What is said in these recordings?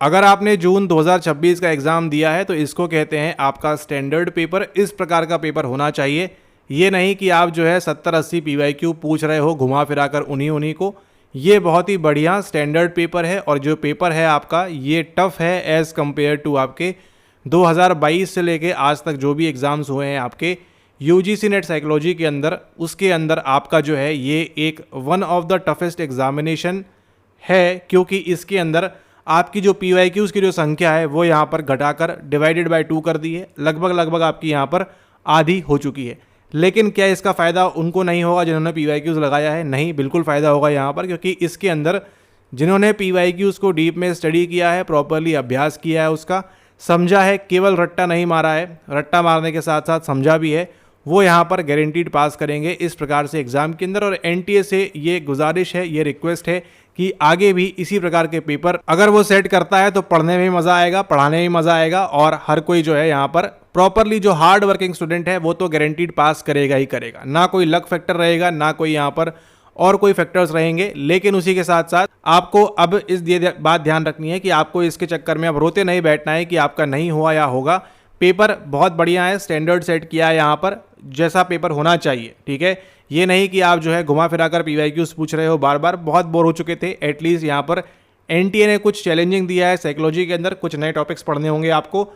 अगर आपने जून 2026 का एग्ज़ाम दिया है तो इसको कहते हैं आपका स्टैंडर्ड पेपर। इस प्रकार का पेपर होना चाहिए। ये नहीं कि आप जो है 70-80 PYQ पूछ रहे हो घुमा फिरा कर उन्हीं उन्हीं को। ये बहुत ही बढ़िया स्टैंडर्ड पेपर है और जो पेपर है आपका ये टफ़ है एज़ कम्पेयर टू आपके 2022 से लेके आज तक जो भी एग्ज़ाम्स हुए हैं आपके UGC नेट साइकोलॉजी के अंदर, उसके अंदर आपका जो है ये एक one of the toughest examination है, क्योंकि इसके अंदर आपकी जो PYQs की जो संख्या है वो यहाँ पर घटाकर डिवाइडेड बाय 2 कर दी है। लगभग आपकी यहाँ पर आधी हो चुकी है। लेकिन क्या इसका फ़ायदा उनको नहीं होगा जिन्होंने PYQs लगाया है? नहीं, बिल्कुल फ़ायदा होगा यहाँ पर, क्योंकि इसके अंदर जिन्होंने PYQs को डीप में स्टडी किया है, प्रॉपरली अभ्यास किया है, उसका समझा है, केवल रट्टा नहीं मारा है, रट्टा मारने के साथ साथ समझा भी है, वो यहाँ पर गारंटीड पास करेंगे इस प्रकार से एग्ज़ाम के अंदर। और NTA से ये गुजारिश है, ये रिक्वेस्ट है कि आगे भी इसी प्रकार के पेपर अगर वो सेट करता है तो पढ़ने में मज़ा आएगा, पढ़ाने में मज़ा आएगा और हर कोई जो है यहाँ पर प्रॉपरली जो हार्ड वर्किंग स्टूडेंट है वो तो गारंटीड पास करेगा ही करेगा। ना कोई लक फैक्टर रहेगा, ना कोई यहाँ पर और कोई फैक्टर्स रहेंगे। लेकिन उसी के साथ साथ आपको अब इस बात ध्यान रखनी है कि आपको इसके चक्कर में अब रोते नहीं बैठना है कि आपका नहीं हुआ या होगा। पेपर बहुत बढ़िया है, स्टैंडर्ड सेट किया है यहाँ पर, जैसा पेपर होना चाहिए, ठीक है। ये नहीं कि आप जो है घुमा फिरा कर PYQs पूछ रहे हो बार बार, बहुत बोर हो चुके थे। एटलीस्ट यहाँ पर NTA ने कुछ चैलेंजिंग दिया है साइकोलॉजी के अंदर, कुछ नए टॉपिक्स पढ़ने होंगे आपको।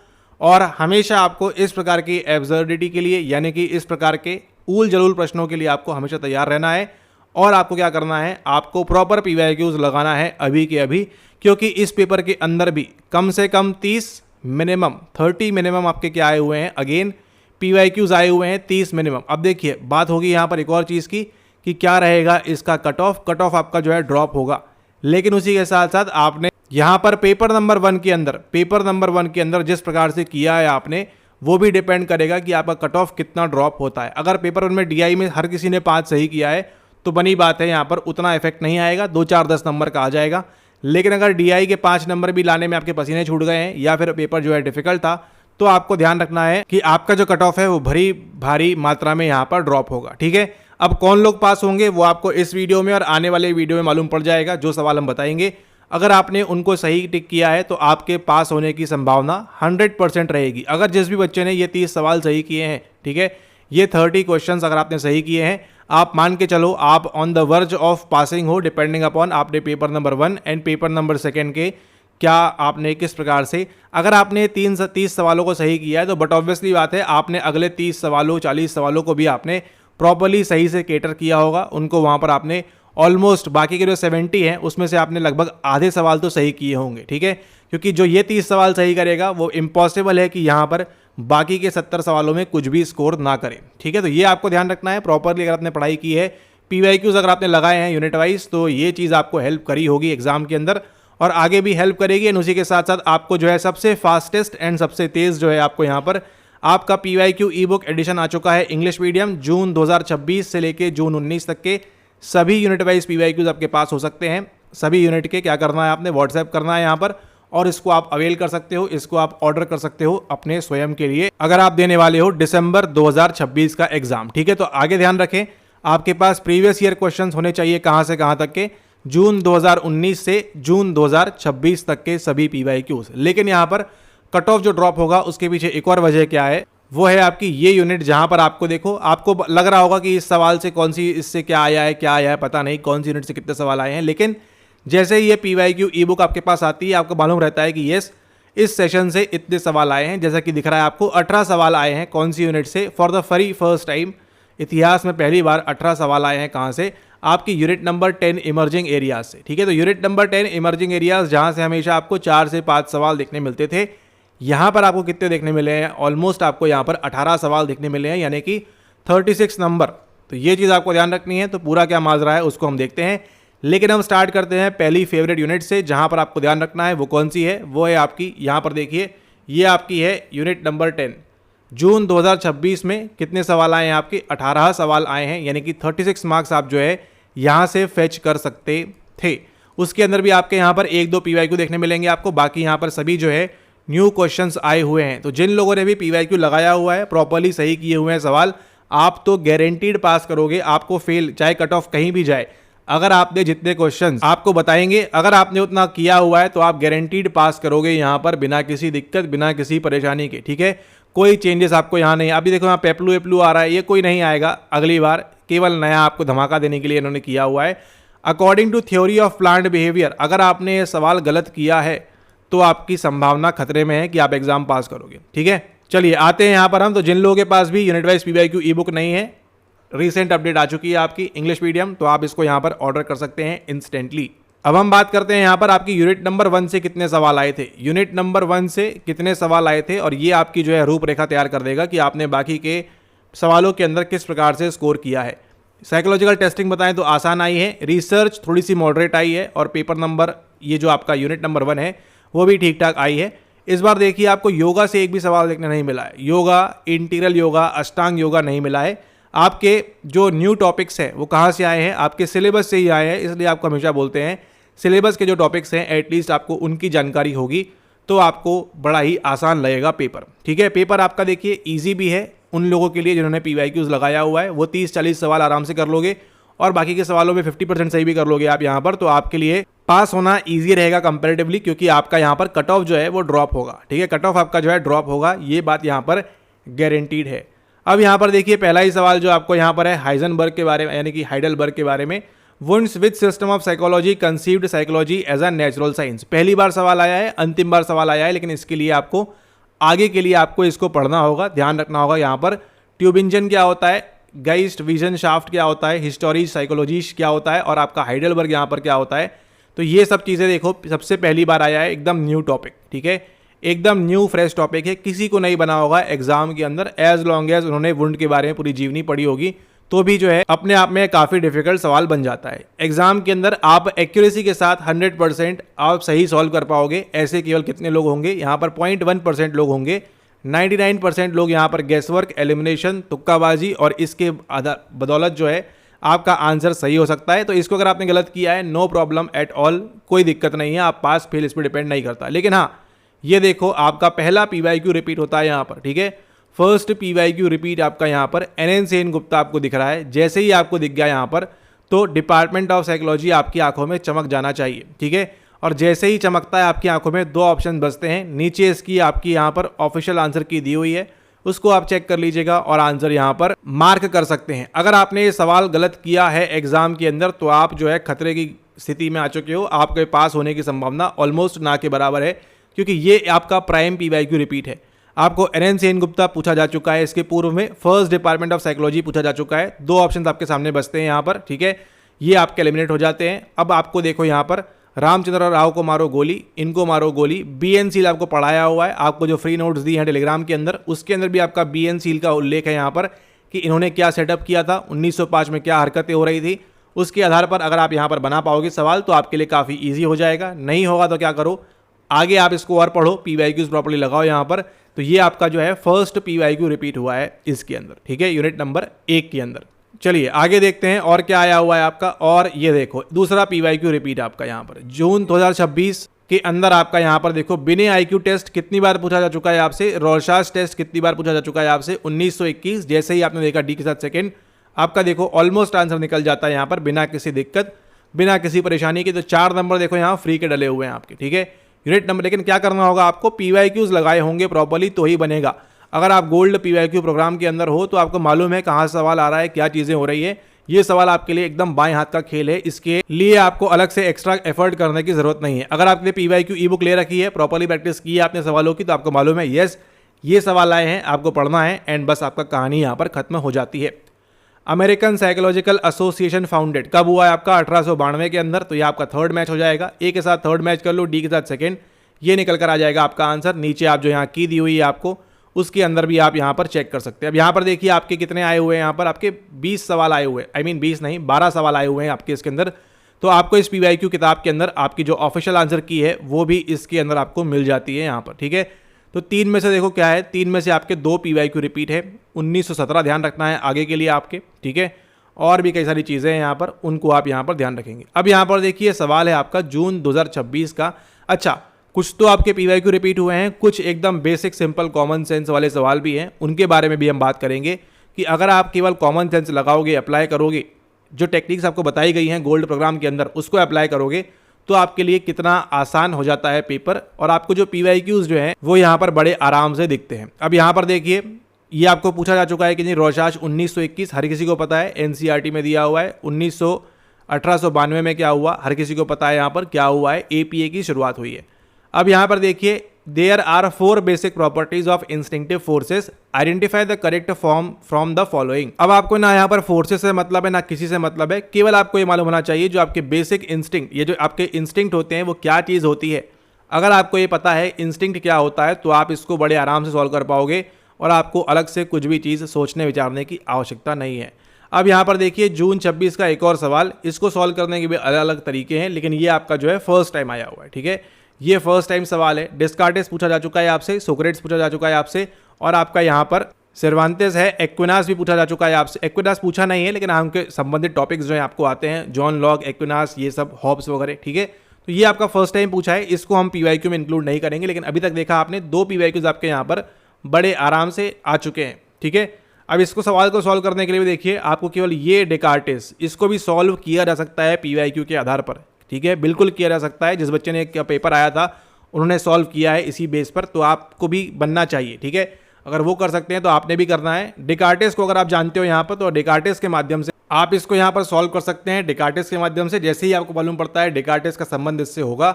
और हमेशा आपको इस प्रकार की एब्सर्डिटी के लिए, यानी कि इस प्रकार के ऊल जलूल प्रश्नों के लिए आपको हमेशा तैयार रहना है। और आपको क्या करना है, आपको प्रॉपर PYQs लगाना है अभी के अभी, क्योंकि इस पेपर के अंदर भी कम से कम 30 मिनिमम 30 मिनिमम आपके क्या आए हुए हैं, अगेन PYQs आए हुए हैं 30 मिनिमम। अब देखिए बात होगी यहाँ पर एक और चीज़ की कि क्या रहेगा इसका कट ऑफ आपका जो है ड्रॉप होगा। लेकिन उसी के साथ साथ आपने यहाँ पर पेपर नंबर 1 के अंदर जिस प्रकार से किया है आपने, वो भी डिपेंड करेगा कि आपका कट ऑफ कितना ड्रॉप होता है। अगर पेपर 1 में DI में हर किसी ने 5 सही किया है तो बनी बात है यहाँ पर उतना इफेक्ट नहीं आएगा, 2 4 10 नंबर का आ जाएगा। लेकिन अगर DI के 5 नंबर भी लाने में आपके पसीने छूट गए हैं या फिर पेपर जो है डिफिकल्ट था, तो आपको ध्यान रखना है कि आपका जो कट ऑफ है वो भारी मात्रा में यहाँ पर ड्रॉप होगा, ठीक है। अब कौन लोग पास होंगे वो आपको इस वीडियो में और आने वाले वीडियो में मालूम पड़ जाएगा। जो सवाल हम बताएंगे अगर आपने उनको सही टिक किया है तो आपके पास होने की संभावना 100% रहेगी। अगर जिस भी बच्चे ने ये 30 सवाल सही किए हैं, ठीक है, ये 30 क्वेश्चंस अगर आपने सही किए हैं, आप मान के चलो आप on the verge of passing हो, डिपेंडिंग अपॉन आपने paper number 1 and paper number 2 के क्या आपने किस प्रकार से। अगर आपने 30 सवालों को सही किया है तो बट ऑब्वियसली बात है आपने अगले 30 सवालों 40 सवालों को भी आपने प्रॉपर्ली सही से केटर किया होगा। उनको वहाँ पर आपने ऑलमोस्ट बाकी के जो 70 हैं उसमें से आपने लगभग आधे सवाल तो सही किए होंगे, ठीक है। क्योंकि जो ये 30 सवाल सही करेगा वो इम्पॉसिबल है कि यहाँ पर बाकी के 70 सवालों में कुछ भी स्कोर ना करे, ठीक है। तो ये आपको ध्यान रखना है प्रॉपरली। अगर आपने पढ़ाई की है, PYQs अगर आपने लगाए हैं यूनिट वाइज, तो ये चीज़ आपको हेल्प करी होगी एग्जाम के अंदर और आगे भी हेल्प करेगी। एंड उसी के साथ साथ आपको जो है सबसे फास्टेस्ट एंड सबसे तेज़ जो है आपको यहाँ पर आपका PYQ ई बुक एडिशन आ चुका है इंग्लिश मीडियम। जून 2026 से लेके जून 19 तक के सभी यूनिट वाइज PYQs आपके पास हो सकते हैं। सभी यूनिट के क्या करना है, आपने व्हाट्सएप करना है यहाँ पर और इसको आप अवेल कर सकते हो, इसको आप ऑर्डर कर सकते हो अपने स्वयं के लिए, अगर आप देने वाले हो दिसंबर 2026 का एग्जाम, ठीक है। तो आगे ध्यान रखें, आपके पास प्रीवियस ईयर क्वेश्चंस होने चाहिए कहाँ से कहाँ तक के, जून 2019 से जून 2026 तक के सभी PYQs। लेकिन यहाँ पर कट ऑफ जो ड्रॉप होगा उसके पीछे एक और वजह क्या है, वो है आपकी ये यूनिट जहाँ पर आपको देखो, आपको लग रहा होगा कि इस सवाल से कौन सी, इससे क्या आया है पता नहीं कौन सी यूनिट से कितने सवाल आए हैं। लेकिन जैसे ही ये PYQ ई बुक आपके पास आती है आपको मालूम रहता है कि यस इस सेशन से इतने सवाल आए हैं। जैसा कि दिख रहा है आपको 18 सवाल आए हैं कौन सी यूनिट से, फॉर द फर्स्ट टाइम इतिहास में पहली बार 18 सवाल आए हैं कहाँ से, आपकी यूनिट नंबर 10 इमर्जिंग एरियाज से, ठीक है। तो यूनिट नंबर 10 इमर्जिंग एरियाज जहाँ से हमेशा आपको 4 से 5 सवाल देखने मिलते थे, यहाँ पर आपको कितने देखने मिले हैं, ऑलमोस्ट आपको यहाँ पर 18 सवाल देखने मिले हैं, यानी कि 36 नंबर। तो ये चीज़ आपको ध्यान रखनी है। तो पूरा क्या माजरा है उसको हम देखते हैं। लेकिन हम स्टार्ट करते हैं पहली फेवरेट यूनिट से, जहाँ पर आपको ध्यान रखना है वो कौन सी है, वो है आपकी यहाँ पर देखिए, ये आपकी है यूनिट नंबर 10। जून 2026 में कितने सवाल आए हैं आपके, 18 सवाल आए हैं, यानी कि 36 मार्क्स आप जो है यहाँ से फेच कर सकते थे। उसके अंदर भी आपके यहाँ पर 1-2 PYQ देखने मिलेंगे आपको, बाकी यहाँ पर सभी जो है न्यू क्वेश्चंस आए हुए हैं। तो जिन लोगों ने भी PYQ लगाया हुआ है, प्रॉपरली सही किए हुए हैं सवाल, आप तो गारंटीड पास करोगे। आपको फेल चाहे कट ऑफ कहीं भी जाए, अगर आपने जितने क्वेश्चंस आपको बताएंगे, अगर आपने उतना किया हुआ है तो आप गारंटीड पास करोगे यहाँ पर बिना किसी दिक्कत, बिना किसी परेशानी के। ठीक है, कोई चेंजेस आपको यहाँ नहीं। अभी देखो यहाँ पेपलू वेपलू आ रहा है, ये कोई नहीं आएगा अगली बार, केवल नया आपको धमाका देने के लिए इन्होंने किया हुआ है। According to theory of plant behaviour, अगर आपने ये सवाल गलत किया है तो आपकी संभावना खतरे में है कि आप एग्जाम पास करोगे। ठीक है, चलिए आते हैं यहाँ पर हम। तो जिन लोगों के पास भी यूनिट वाइज पीवाईक्यू ई बुक नहीं है, रिसेंट अपडेट आ चुकी है आपकी इंग्लिश मीडियम, तो आप इसको यहाँ पर ऑर्डर कर सकते हैं इंस्टेंटली। अब हम बात करते हैं यहाँ पर आपकी यूनिट नंबर 1 से कितने सवाल आए थे। यूनिट नंबर 1 से कितने सवाल आए थे, और ये आपकी जो है रूपरेखा तैयार कर देगा कि आपने बाकी के सवालों के अंदर किस प्रकार से स्कोर किया है। साइकोलॉजिकल टेस्टिंग बताएं तो आसान आई है, रिसर्च थोड़ी सी मॉडरेट आई है, और पेपर नंबर ये जो आपका यूनिट नंबर 1 है वो भी ठीक ठाक आई है। इस बार देखिए आपको योगा से एक भी सवाल देखने नहीं मिला है। योगा, इंटीग्रल योगा, अष्टांग योगा नहीं मिला है। आपके जो न्यू टॉपिक्स हैं वो कहाँ से आए हैं, आपके सिलेबस से ही आए हैं, इसलिए आपको हमेशा बोलते हैं सिलेबस के जो टॉपिक्स हैं एटलीस्ट आपको उनकी जानकारी होगी तो आपको बड़ा ही आसान लगेगा पेपर। ठीक है, पेपर आपका देखिए ईजी भी है उन लोगों के लिए जिन्होंने पीवाईक्यूज लगाया हुआ है, वो 30-40 सवाल आराम से कर लोगे, और बाकी के सवालों में 50% सही भी कर लोगे आप यहाँ पर, तो आपके लिए पास होना ईजी रहेगा कंपेरेटिवली, क्योंकि आपका यहाँ पर कट ऑफ जो है वो ड्रॉप होगा। ठीक है, कट ऑफ आपका जो है ड्रॉप होगा, ये बात यहाँ पर गारंटीड है। अब यहाँ पर देखिए पहला ही सवाल जो आपको यहाँ पर है हाइजेनबर्ग के बारे में, यानी कि हाइडेलबर्ग के बारे में। Wundt's which system of psychology conceived psychology as a natural science. पहली बार सवाल आया है, अंतिम बार सवाल आया है, लेकिन इसके लिए आपको आगे के लिए आपको इसको पढ़ना होगा, ध्यान रखना होगा। यहाँ पर ट्यूबिंजन क्या होता है, गाइस्ट विजन शाफ्ट क्या होता है, हिस्टोरीज साइकोलॉजीज क्या होता है, और आपका हाइडेलबर्ग यहाँ पर क्या होता है। तो ये सब चीज़ें देखो सबसे पहली बार आया है, एकदम न्यू टॉपिक। ठीक है, एकदम न्यू फ्रेश टॉपिक है, किसी को नहीं बना होगा एग्जाम के अंदर, एज लॉन्ग एज उन्होंने वुंड के बारे में पूरी जीवनी पढ़ी होगी, तो भी जो है अपने आप में काफ़ी डिफिकल्ट सवाल बन जाता है। एग्जाम के अंदर आप एक्यूरेसी के साथ 100% आप सही सॉल्व कर पाओगे, ऐसे केवल कितने लोग होंगे, यहाँ पर 0.1% लोग होंगे। 99% लोग यहाँ पर गैसवर्क, एलिमिनेशन, तुक्काबाजी और इसके बदौलत जो है आपका आंसर सही हो सकता है। तो इसको अगर आपने गलत किया है, नो प्रॉब्लम एट ऑल, कोई दिक्कत नहीं है, आप पास फेल इस पर डिपेंड नहीं करता। लेकिन हाँ, ये देखो आपका पहला पीवाईक्यू रिपीट होता है यहाँ पर। ठीक है, फर्स्ट पीवाईक्यू रिपीट आपका यहाँ पर NN सेन गुप्ता आपको दिख रहा है। जैसे ही आपको दिख गया यहाँ पर, तो डिपार्टमेंट ऑफ साइकोलॉजी आपकी आंखों में चमक जाना चाहिए। ठीक है, और जैसे ही चमकता है आपकी आंखों में, 2 ऑप्शन बचते हैं, नीचे इसकी आपकी यहाँ पर ऑफिशियल आंसर की दी हुई है, उसको आप चेक कर लीजिएगा और आंसर यहाँ पर मार्क कर सकते हैं। अगर आपने ये सवाल गलत किया है एग्जाम के अंदर, तो आप जो है खतरे की स्थिति में आ चुके हो, आपके पास होने की संभावना ऑलमोस्ट ना के बराबर है, क्योंकि ये आपका प्राइम पीवाईक्यू रिपीट है। आपको NN सेन गुप्ता पूछा जा चुका है, इसके पूर्व में फर्स्ट डिपार्टमेंट ऑफ साइकोलॉजी पूछा जा चुका है। 2 ऑप्शन आपके सामने बचते हैं यहाँ पर। ठीक है, ये आपके एलिमिनेट हो जाते हैं। अब आपको देखो यहाँ पर रामचंद्र राव को मारो गोली, इनको मारो गोली, BN सील आपको पढ़ाया हुआ है, आपको जो फ्री नोट्स दी हैं टेलीग्राम के अंदर, उसके अंदर भी आपका BN सील का उल्लेख है यहाँ पर कि इन्होंने क्या सेटअप किया था, 1905 में क्या हरकतें हो रही थी। उसके आधार पर अगर आप यहाँ पर बना पाओगे सवाल तो आपके लिए काफ़ी ईजी हो जाएगा। नहीं होगा तो क्या करो, आगे आप इसको और पढ़ो, पीवाईक्यूज प्रॉपर्ली लगाओ यहाँ पर। तो ये आपका जो है फर्स्ट पीवाईक्यू रिपीट हुआ है इसके अंदर। ठीक है, यूनिट नंबर 1 के अंदर। चलिए आगे देखते हैं और क्या आया हुआ है आपका। और ये देखो दूसरा पीवाईक्यू रिपीट आपका यहाँ पर जून 2026 के अंदर आपका यहाँ पर देखो बिने IQ टेस्ट कितनी बार पूछा जा चुका है आपसे, रॉर्शाच टेस्ट कितनी बार पूछा जा चुका है आपसे, 1921। जैसे ही आपने देखा D के साथ सेकंड, आपका देखो ऑलमोस्ट आंसर निकल जाता है यहाँ पर बिना किसी दिक्कत, बिना किसी परेशानी के। तो 4 नंबर देखो यहाँ फ्री के डले हुए हैं आपके। ठीक है, यूनिट नंबर। लेकिन क्या करना होगा आपको, पीवाईक्यूज लगाए होंगे प्रॉपर्ली तो ही बनेगा। अगर आप गोल्ड पीवाईक्यू प्रोग्राम के अंदर हो तो आपको मालूम है कहाँ सवाल आ रहा है, क्या चीज़ें हो रही है। ये सवाल आपके लिए एकदम बाएं हाथ का खेल है, इसके लिए आपको अलग से एक्स्ट्रा एफर्ट करने की जरूरत नहीं है। अगर आपने पीवाईक्यू ई बुक ले रखी है, प्रॉपर्ली प्रैक्टिस की है आपने सवालों की, तो आपको मालूम है यस ये सवाल आए हैं, आपको पढ़ना है, एंड बस आपका कहानी यहाँ पर खत्म हो जाती है। अमेरिकन साइकोलॉजिकल एसोसिएशन फाउंडेड कब हुआ है आपका, 1892 के अंदर। तो ये आपका थर्ड मैच हो जाएगा। ए के साथ थर्ड मैच कर लो, डी के साथ सेकेंड, ये निकल कर आ जाएगा आपका आंसर। नीचे आप जो यहाँ की दी हुई है आपको, उसके अंदर भी आप यहाँ पर चेक कर सकते हैं। अब यहाँ पर देखिए आपके कितने आए हुए हैं, यहाँ पर आपके 20 सवाल आए हुए हैं, आई मीन 20 नहीं 12 सवाल आए हुए हैं आपके इसके अंदर। तो आपको इस पीवाईक्यू किताब के अंदर आपकी जो ऑफिशियल आंसर की है वो भी इसके अंदर आपको मिल जाती है यहाँ पर। ठीक है, तो 3 में से देखो क्या है, 3 में से आपके 2 पीवाईक्यू रिपीट है। 1917 ध्यान रखना है आगे के लिए आपके। ठीक है, और भी कई सारी चीज़ें हैं यहाँ पर, उनको आप यहाँ पर ध्यान रखेंगे। अब यहाँ पर देखिए सवाल है आपका जून 2026 का। अच्छा, कुछ तो आपके पीवाईक्यू रिपीट हुए हैं, कुछ एकदम बेसिक सिंपल कॉमन सेंस वाले सवाल भी हैं, उनके बारे में भी हम बात करेंगे कि अगर आप केवल कॉमन सेंस लगाओगे, अप्लाई करोगे, जो टेक्निक्स आपको बताई गई हैं गोल्ड प्रोग्राम के अंदर उसको अप्लाई करोगे तो आपके लिए कितना आसान हो जाता है पेपर, और आपको जो PYQs जो हैं वो यहाँ पर बड़े आराम से दिखते हैं। अब यहाँ पर देखिए, ये आपको पूछा जा चुका है कि नहीं रोशाश 1921 हर किसी को पता है, NCERT में दिया हुआ है। 1892 में क्या हुआ हर किसी को पता है, यहाँ पर क्या हुआ है, APA की शुरुआत हुई है। अब यहाँ पर देखिए, there are 4 basic properties of instinctive forces, identify the correct form from the following. अब आपको ना यहाँ पर फोर्सेस से मतलब है ना किसी से मतलब है, केवल आपको ये मालूम होना चाहिए जो आपके बेसिक इंस्टिंक्ट, ये जो आपके इंस्टिंक्ट होते हैं वो क्या चीज़ होती है। अगर आपको ये पता है इंस्टिंक्ट क्या होता है तो आप इसको बड़े आराम से सॉल्व कर पाओगे और आपको अलग से कुछ भी चीज़ सोचने विचारने की आवश्यकता नहीं है। अब यहाँ पर देखिए जून 26 का एक और सवाल, इसको सॉल्व करने के भी अलग अलग तरीके हैं, लेकिन ये आपका जो है फर्स्ट टाइम आया हुआ है। ठीक है, ये फर्स्ट टाइम सवाल है। डिस्कार्टेस पूछा जा चुका है आपसे, सोक्रेट्स पूछा जा चुका है आपसे, और आपका यहाँ पर सर्वांतेस है, एक्विनास भी पूछा जा चुका है आपसे। एक्विनास पूछा नहीं है लेकिन हमके संबंधित टॉपिक्स जो है आपको आते हैं, जॉन लॉक, एक्विनास, ये सब, हॉब्स वगैरह। ठीक है, तो ये आपका फर्स्ट टाइम पूछा है, इसको हम PYQ में इंक्लूड नहीं करेंगे, लेकिन अभी तक देखा आपने 2 PYQs आपके यहाँ पर बड़े आराम से आ चुके हैं। ठीक है, अब इसको सवाल को सॉल्व करने के लिए भी देखिए आपको केवल ये डेकार्टेस, इसको भी सॉल्व किया जा सकता है PYQ के आधार पर। ठीक है, बिल्कुल किया जा सकता है। जिस बच्चे ने क्या पेपर आया था उन्होंने सॉल्व किया है इसी बेस पर, तो आपको भी बनना चाहिए। ठीक है, अगर वो कर सकते हैं तो आपने भी करना है। डेकार्टेस को अगर आप जानते हो यहाँ पर, तो डेकार्टेस के माध्यम से आप इसको यहाँ पर सॉल्व कर सकते हैं। डेकार्टेस के माध्यम से जैसे ही आपको मालूम पड़ता है डेकार्टेस का संबंध इससे होगा,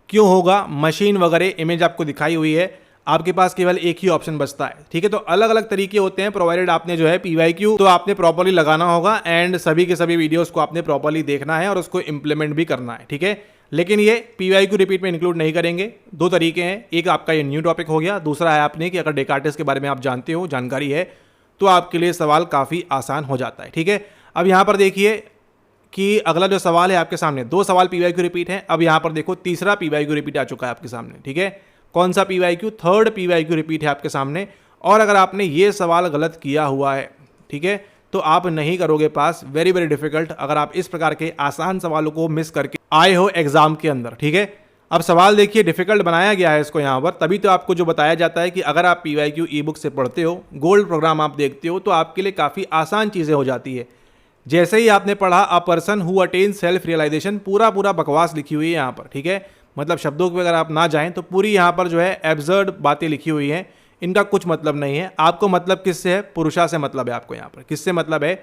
क्यों होगा, मशीन वगैरह इमेज आपको दिखाई हुई है, आपके पास केवल एक ही ऑप्शन बचता है। ठीक है, तो अलग अलग तरीके होते हैं, प्रोवाइडेड आपने जो है PYQ तो आपने प्रॉपर्ली लगाना होगा, एंड सभी के सभी वीडियोस को आपने प्रॉपर्ली देखना है और उसको इंप्लीमेंट भी करना है। ठीक है, लेकिन ये PYQ रिपीट में इंक्लूड नहीं करेंगे। 2 तरीके हैं, एक आपका ये न्यू टॉपिक हो गया, दूसरा है आपने कि अगर डेकार्टेस के बारे में आप जानते हो, जानकारी है, तो आपके लिए सवाल काफ़ी आसान हो जाता है। ठीक है, अब यहाँ पर देखिए कि अगला जो सवाल है आपके सामने, 2 सवाल PYQ रिपीट है। अब यहाँ पर देखो तीसरा PYQ रिपीट आ चुका है आपके सामने। ठीक है, कौन सा PYQ, 3rd PYQ रिपीट है आपके सामने। और अगर आपने ये सवाल गलत किया हुआ है, ठीक है, तो आप नहीं करोगे पास, वेरी वेरी डिफिकल्ट, अगर आप इस प्रकार के आसान सवालों को मिस करके आए हो एग्जाम के अंदर। ठीक है, अब सवाल देखिए डिफिकल्ट बनाया गया है इसको यहाँ पर, तभी तो आपको जो बताया जाता है कि अगर आप PYQ ई बुक से पढ़ते हो, गोल्ड प्रोग्राम आप देखते हो, तो आपके लिए काफ़ी आसान चीज़ें हो जाती है। जैसे ही आपने पढ़ा a person who attain self realisation, पूरा बकवास लिखी हुई है यहाँ पर। ठीक है, मतलब शब्दों के अगर आप ना जाएं तो पूरी यहाँ पर जो है एब्सर्ड बातें लिखी हुई हैं, इनका कुछ मतलब नहीं है। आपको मतलब किससे है, पुरुषा से मतलब है आपको यहाँ पर। किससे मतलब है,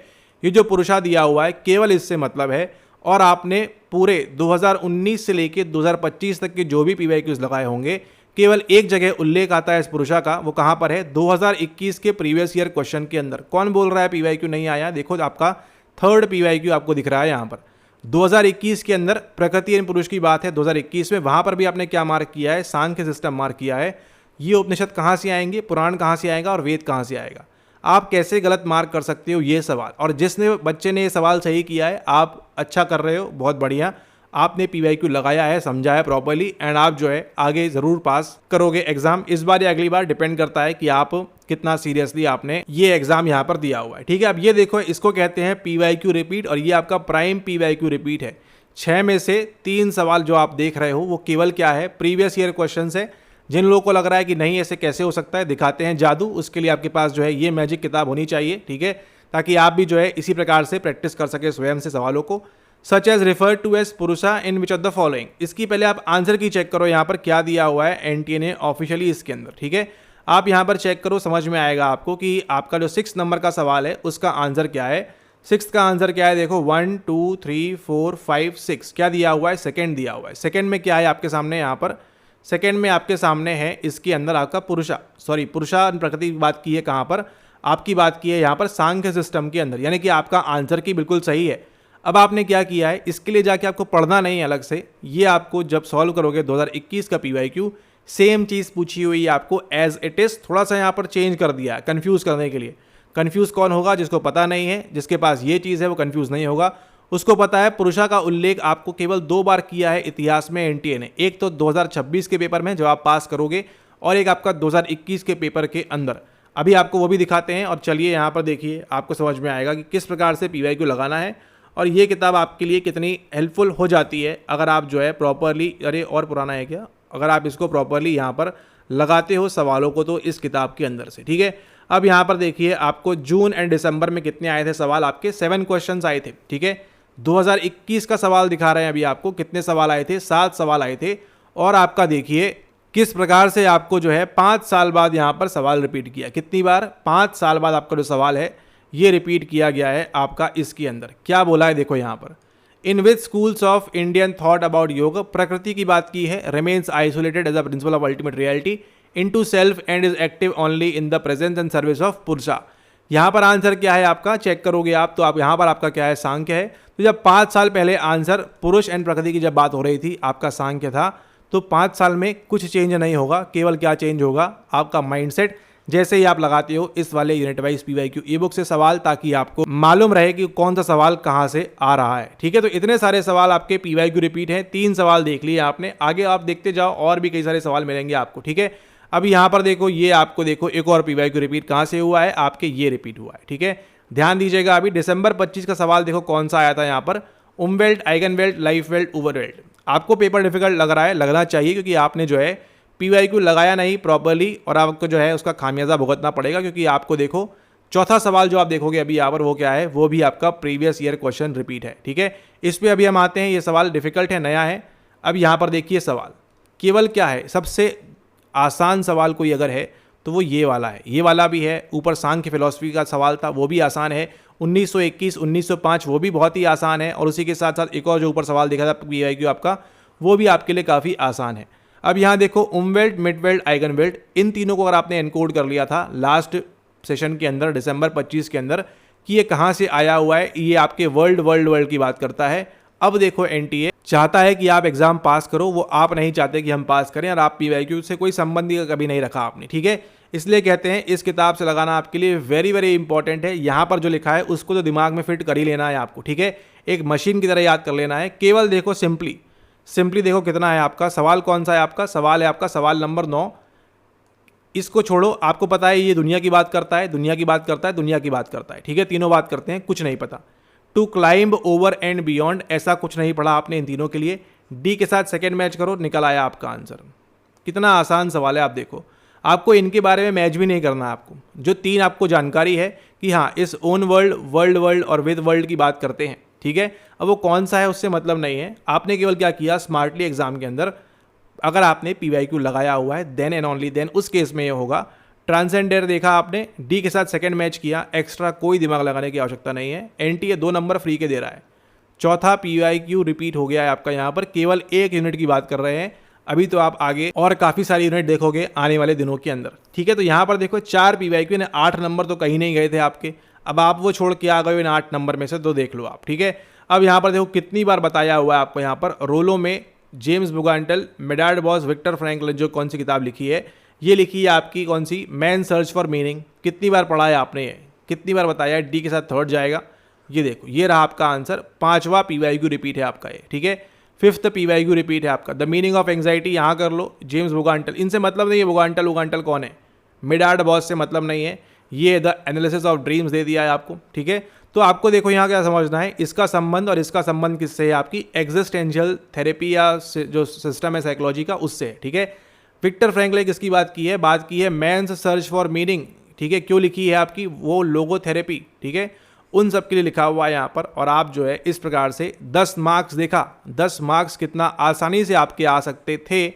ये जो पुरुषा दिया हुआ है केवल इससे मतलब है। और आपने पूरे 2019 से लेकर 2025 तक के जो भी PYQs लगाए होंगे, केवल एक जगह उल्लेख आता है इस पुरुषा का, वो कहाँ पर है, 2021 के प्रीवियस ईयर क्वेश्चन के अंदर। कौन बोल रहा है PYQ नहीं आया, देखो आपका 3rd PYQ आपको दिख रहा है यहाँ पर। 2021 के अंदर प्रकृति एवं पुरुष की बात है, 2021 में वहाँ पर भी आपने क्या मार्क किया है, सांख्य सिस्टम मार्क किया है। ये उपनिषद कहाँ से आएंगे, पुराण कहाँ से आएगा और वेद कहाँ से आएगा, आप कैसे गलत मार्क कर सकते हो ये सवाल। और जिसने बच्चे ने ये सवाल सही किया है, आप अच्छा कर रहे हो, बहुत बढ़िया, आपने PYQ लगाया है, समझा है प्रॉपर्ली, एंड आप जो है आगे ज़रूर पास करोगे एग्जाम। इस बार या अगली बार डिपेंड करता है कि आप कितना सीरियसली आपने ये एग्जाम यहाँ पर दिया हुआ है। ठीक है, अब ये देखो, इसको कहते हैं PYQ रिपीट, और ये आपका प्राइम PYQ रिपीट है। 6 में से 3 सवाल जो आप देख रहे हो वो केवल क्या है, प्रीवियस ईयर क्वेश्चन है। जिन लोगों को लग रहा है कि नहीं ऐसे कैसे हो सकता है, दिखाते हैं जादू, उसके लिए आपके पास जो है ये मैजिक किताब होनी चाहिए। ठीक है, ताकि आप भी जो है इसी प्रकार से प्रैक्टिस कर सके स्वयं से सवालों को। Such as refer to as purusha in which of the following, इसकी पहले आप आंसर की चेक करो, यहाँ पर क्या दिया हुआ है NTA ने ऑफिशियली इसके अंदर। ठीक है, आप यहाँ पर चेक करो, समझ में आएगा आपको कि आपका जो 6 नंबर का सवाल है उसका आंसर क्या है। 6 का आंसर क्या है, देखो 1 2 3 4 5 6 क्या दिया हुआ है, सेकेंड दिया हुआ है। सेकेंड में क्या है आपके सामने, यहाँ पर सेकेंड में आपके सामने है इसके अंदर आपका पुरुषा, सॉरी पुरुषा प्रकृति की बात की है, कहाँ पर आपकी बात की है, यहाँ पर सांख्य सिस्टम के अंदर, यानी कि आपका आंसर की बिल्कुल सही है। अब आपने क्या किया है, इसके लिए जाके आपको पढ़ना नहीं है अलग से, ये आपको जब सॉल्व करोगे 2021 का PYQ, सेम चीज़ पूछी हुई है आपको एज इट इज़, थोड़ा सा यहाँ पर चेंज कर दिया है कन्फ्यूज़ करने के लिए। कन्फ्यूज़ कौन होगा, जिसको पता नहीं है, जिसके पास ये चीज़ है वो कन्फ्यूज़ नहीं होगा। उसको पता है पुरुषा का उल्लेख आपको केवल 2 बार किया है इतिहास में NTA ने, एक तो 2026 के पेपर में जब आप पास करोगे, और एक आपका 2021 के पेपर के अंदर। अभी आपको वो भी दिखाते हैं, और चलिए यहाँ पर देखिए, आपको समझ में आएगा कि किस प्रकार से PYQ लगाना है, और ये किताब आपके लिए कितनी हेल्पफुल हो जाती है अगर आप जो है प्रॉपरली, अरे और पुराना है क्या, अगर आप इसको प्रॉपरली यहाँ पर लगाते हो सवालों को तो इस किताब के अंदर से, ठीक है। अब यहाँ पर देखिए आपको जून एंड दिसंबर में कितने आए थे सवाल, आपके 7 क्वेश्चंस आए थे, ठीक है। 2021 का सवाल दिखा रहे हैं अभी आपको, कितने सवाल आए थे, 7 सवाल आए थे। और आपका देखिए किस प्रकार से आपको जो है 5 साल बाद यहाँ पर सवाल रिपीट किया, कितनी बार, 5 साल बाद आपका जो सवाल है ये रिपीट किया गया है आपका इसके अंदर। क्या बोला है देखो यहाँ पर, in which schools of Indian thought about Yoga, प्रकृति की बात की है, remains isolated as a principle of ultimate reality into self and is active only in the presence and service of Purusha. यहाँ पर आंसर क्या है आपका, चेक करोगे आप तो आप यहाँ पर आपका क्या है, सांख्य है। तो जब 5 साल पहले आंसर पुरुष एंड प्रकृति की जब बात हो रही थी, आपका सांख्य था, तो 5 साल में कुछ चेंज नहीं होगा, केवल क्या चेंज होगा, आपका माइंडसेट। जैसे ही आप लगाते हो इस वाले यूनिट वाइज पीवाईक्यू ई बुक से सवाल, ताकि आपको मालूम रहे कि कौन सा सवाल कहाँ से आ रहा है, ठीक है। तो इतने सारे सवाल आपके पीवाईक्यू रिपीट हैं, 3 सवाल देख लिए आपने, आगे आप देखते जाओ और भी कई सारे सवाल मिलेंगे आपको, ठीक है। अब यहाँ पर देखो, ये आपको देखो एक और पीवाईक्यू रिपीट कहाँ से हुआ है, आपके ये रिपीट हुआ है, ठीक है। ध्यान दीजिएगा, अभी दिसंबर 25 का सवाल देखो कौन सा आया था यहाँ पर, उमवेल्ट, आइगनवेल्ट, लाइफवेल्ट, ओवरवेल्ट। आपको पेपर डिफिकल्ट लग रहा है, लगना चाहिए, क्योंकि आपने जो है पीवाईक्यू लगाया नहीं प्रॉपर्ली और आपको जो है उसका खामियाजा भुगतना पड़ेगा। क्योंकि आपको देखो चौथा सवाल जो आप देखोगे अभी यहाँ पर, वो क्या है, वो भी आपका प्रीवियस ईयर क्वेश्चन रिपीट है, ठीक है। इस पर अभी हम आते हैं, ये सवाल डिफिकल्ट है, नया है। अब यहाँ पर देखिए सवाल केवल क्या है, सबसे आसान सवाल कोई अगर है तो वो ये वाला है, ये वाला भी है। ऊपर सांख्य फिलॉसफी का सवाल था, वो भी आसान है। 1921, 1905 वो भी बहुत ही आसान है। और उसी के साथ साथ एक और जो ऊपर सवाल देखा था पीवाईक्यू आपका, वो भी आपके लिए काफ़ी आसान है। अब यहाँ देखो उमवेल्ट, मिडवेल्ट, आइगनवेल्ट, इन तीनों को अगर आपने एनकोड कर लिया था लास्ट सेशन के अंदर दिसंबर 25 के अंदर कि ये कहाँ से आया हुआ है, ये आपके वर्ल्ड की बात करता है। अब देखो एनटीए चाहता है कि आप एग्जाम पास करो, वो आप नहीं चाहते कि हम पास करें, और आप पीवाईक्यू से कोई संबंध कभी नहीं रखा आपने, ठीक है। इसलिए कहते हैं इस किताब से लगाना आपके लिए वेरी इंपॉर्टेंट है। यहाँ पर जो लिखा है उसको तो दिमाग में फिट कर ही लेना है आपको, ठीक है। एक मशीन की तरह याद कर लेना है। केवल देखो सिंपली देखो कितना है आपका सवाल, कौन सा है आपका सवाल, है आपका सवाल नंबर 9। इसको छोड़ो, आपको पता है ये दुनिया की बात करता है, दुनिया की बात करता है, दुनिया की बात करता है, ठीक है। तीनों बात करते हैं, कुछ नहीं पता। To climb over and beyond, ऐसा कुछ नहीं पढ़ा आपने इन तीनों के लिए। डी के साथ सेकंड मैच करो, निकल आया आपका आंसर। कितना आसान सवाल है, आप देखो। आपको इनके बारे में मैच भी नहीं करना है आपको। जो 3 आपको जानकारी है कि हाँ इस ओन वर्ल्ड, वर्ल्ड और विद वर्ल्ड की बात करते हैं, ठीक है। अब वो कौन सा है उससे मतलब नहीं है। आपने केवल क्या किया, स्मार्टली एग्जाम के अंदर अगर आपने पीवाईक्यू लगाया हुआ है देन एंड ओनली देन उस केस में ये होगा। ट्रांसेंडर देखा आपने, डी के साथ सेकंड मैच किया, एक्स्ट्रा कोई दिमाग लगाने की आवश्यकता नहीं है। एनटीए 2 नंबर फ्री के दे रहा है। चौथा पीवाईक्यू रिपीट हो गया है आपका, यहाँ पर केवल 1 यूनिट की बात कर रहे हैं। अभी तो आप आगे और काफ़ी सारी यूनिट देखोगे आने वाले दिनों के अंदर, ठीक है। तो यहाँ पर देखो 4 पीवाईक्यू ने 8 नंबर तो कहीं नहीं गए थे आपके। अब आप वो छोड़ के आ गए इन 8 नंबर में से 2 देख लो आप, ठीक है। अब यहाँ पर देखो कितनी बार बताया हुआ है आपको, यहाँ पर रोलो में जेम्स बुगांटल, मेडार्ड बॉस, विक्टर फ्रैंकलिन जो कौन सी किताब लिखी है, ये लिखी है आपकी कौन सी, मैन सर्च फॉर मीनिंग। कितनी बार पढ़ा है आपने, ये कितनी बार बताया है। डी के साथ थर्ड जाएगा, ये देखो ये रहा आपका आंसर। 5वां पीवाईक्यू रिपीट है आपका ये, ठीक है। 5th पीवाईक्यू रिपीट है आपका द मीनिंग ऑफ एंग्जाइटी, यहाँ कर लो, जेम्स बुगांटल। इनसे मतलब नहीं है बुगांटल कौन है, मेडार्ड बॉस से मतलब नहीं है। ये द एनालिसिस ऑफ ड्रीम्स दे दिया है आपको, ठीक है। तो आपको देखो यहाँ क्या समझना है, इसका संबंध और इसका संबंध किससे है, आपकी एग्जिस्टेंशियल थेरेपी या जो सिस्टम है साइकोलॉजी का, उससे, ठीक है। विक्टर फ्रैंकलिन किसकी बात की है मैन्स सर्च फॉर मीनिंग, ठीक है। क्यों लिखी है आपकी, वो लोगोथेरेपी, ठीक है। उन सब के लिए लिखा हुआ है यहाँ पर। और आप जो है इस प्रकार से 10 मार्क्स देखा, 10 मार्क्स कितना आसानी से आपके आ सकते थे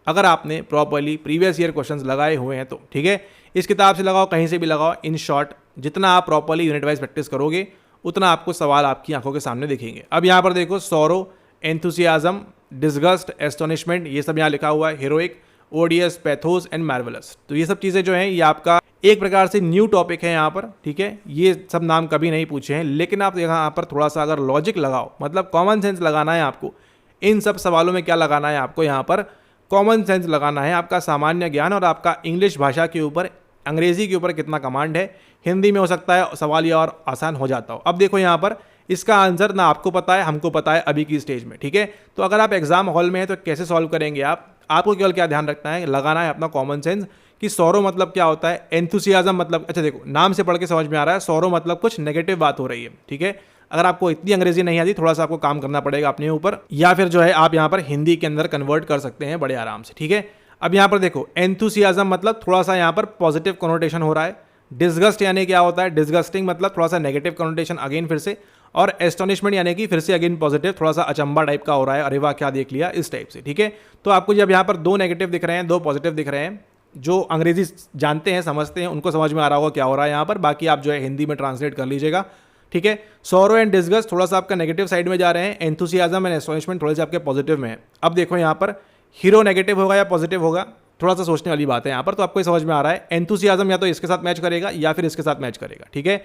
अगर आपने प्रॉपर्ली प्रीवियस ईयर क्वेश्चंस लगाए हुए हैं तो, ठीक है। इस किताब से लगाओ, कहीं से भी लगाओ, इन शॉर्ट जितना आप प्रॉपर्ली यूनिट वाइज प्रैक्टिस करोगे उतना आपको सवाल आपकी आंखों के सामने दिखेंगे। अब यहाँ पर देखो सौरो, एंथुसियाज्म, डिस्गस्ट, एस्टोनिशमेंट, ये सब यहाँ लिखा हुआ है। Heroic, ओडियस, pathos and marvellous. तो ये सब चीज़ें जो हैं ये आपका एक प्रकार से न्यू टॉपिक है यहाँ पर, ठीक है। ये सब नाम कभी नहीं पूछे हैं, लेकिन आप यहाँ पर थोड़ा सा अगर लॉजिक लगाओ, मतलब कॉमन सेंस लगाना है आपको। इन सब सवालों में क्या लगाना है आपको, यहाँ पर कॉमन सेंस लगाना है, आपका सामान्य ज्ञान और आपका इंग्लिश भाषा के ऊपर, अंग्रेजी के ऊपर कितना कमांड है। हिंदी में हो सकता है सवाल या और आसान हो जाता हो। अब देखो यहाँ पर इसका आंसर ना आपको पता है, हमको पता है अभी की स्टेज में, ठीक है। तो अगर आप एग्जाम हॉल में हैं तो कैसे सॉल्व करेंगे आपको केवल क्या ध्यान रखना है, लगाना है अपना कॉमन सेंस कि सौरो मतलब क्या होता है, एंथुसियाज्म मतलब, अच्छा देखो नाम से पढ़ के समझ में आ रहा है, सौरो मतलब कुछ नेगेटिव बात हो रही है, ठीक है। अगर आपको इतनी अंग्रेजी नहीं आती, थोड़ा सा आपको काम करना पड़ेगा अपने ऊपर, या फिर जो है आप यहाँ पर हिंदी के अंदर कन्वर्ट कर सकते हैं बड़े आराम से, ठीक है। अब यहाँ पर देखो एंथुसियाज्म मतलब थोड़ा सा यहाँ पर पॉजिटिव कॉनोटेशन हो रहा है। डिस्गस्ट यानी क्या होता है, डिस्गस्टिंग मतलब थोड़ा सा नेगेटिव कॉनोटेशन अगेन फिर से, और एस्टोनिशमेंट यानी कि फिर से अगेन पॉजिटिव, थोड़ा सा अचंबा टाइप का हो रहा है, अरे वाह क्या देख लिया, इस टाइप से। ठीक है, तो आपको जब यहाँ पर दो नेगेटिव दिख रहे हैं, दो पॉजिटिव दिख रहे हैं, जो अंग्रेजी जानते हैं समझते हैं उनको समझ में आ रहा होगा क्या हो रहा है यहाँ पर, बाकी आप जो है हिंदी में ट्रांसलेट कर लीजिएगा। ठीक है, सोरो एंड डिस्गस्ट थोड़ा सा आपका नेगेटिव साइड में जा रहे हैं, एंथुसियाज्म एंड एस्टोनिशमेंट थोड़े से आपके पॉजिटिव में है। अब देखो यहाँ पर हीरो नेगेटिव होगा या पॉजिटिव होगा, थोड़ा सा सोचने वाली बात है यहाँ पर, तो आपको ये समझ में आ रहा है एंथुसियाज्म या तो इसके साथ मैच करेगा या फिर इसके साथ मैच करेगा। ठीक है,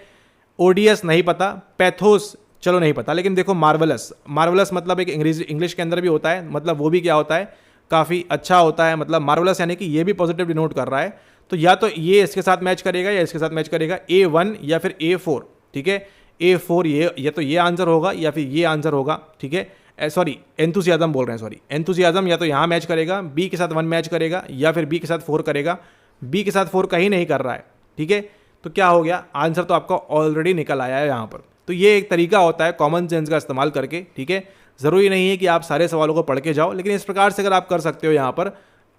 ओडियस नहीं पता, पैथोस चलो नहीं पता, लेकिन देखो मार्वलस, मार्वलस मतलब एक इंग्लिश के अंदर भी होता है, मतलब वो भी क्या होता है, काफ़ी अच्छा होता है, मतलब मार्वलस यानी कि ये भी पॉजिटिव डिनोट कर रहा है। तो या तो ये इसके साथ मैच करेगा या इसके साथ मैच करेगा, A1 या फिर A4। ठीक है, A4 ये तो ये आंसर होगा या फिर ये आंसर होगा। ठीक है, सॉरी एंथुसियाज्म बोल रहे हैं, सॉरी एंथुसियाज्म या तो यहाँ मैच करेगा, B के साथ 1 मैच करेगा या फिर B के साथ 4 करेगा। B के साथ 4 कहीं नहीं कर रहा है। ठीक है, तो क्या हो गया, आंसर तो आपका ऑलरेडी निकल आया है यहाँ पर। तो ये एक तरीका होता है कॉमन सेंस का इस्तेमाल करके। ठीक है, ज़रूरी नहीं है कि आप सारे सवालों को पढ़ के जाओ, लेकिन इस प्रकार से अगर आप कर सकते हो यहाँ पर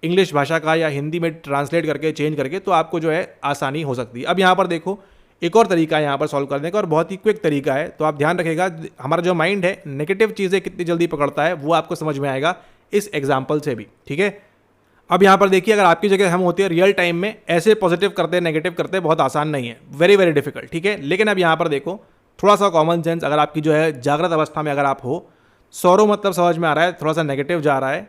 इंग्लिश भाषा का या हिंदी में ट्रांसलेट करके चेंज करके, तो आपको जो है आसानी हो सकती है। अब यहाँ पर देखो एक और तरीका है यहाँ पर सॉल्व करने का, और बहुत ही क्विक तरीका है, तो आप ध्यान रखिएगा। हमारा जो माइंड है नेगेटिव चीज़ें कितनी जल्दी पकड़ता है वो आपको समझ में आएगा इस एग्जाम्पल से भी। ठीक है, अब यहाँ पर देखिए अगर आपकी जगह हम होती है रियल टाइम में ऐसे पॉजिटिव करते नेगेटिव करते बहुत आसान नहीं है, वेरी वेरी डिफिकल्ट। ठीक है, लेकिन अब यहाँ पर देखो थोड़ा सा कॉमन सेंस, अगर आपकी जो है जागृत अवस्था में अगर आप हो, सोरो मतलब समझ में आ रहा है, थोड़ा सा नेगेटिव जा रहा है।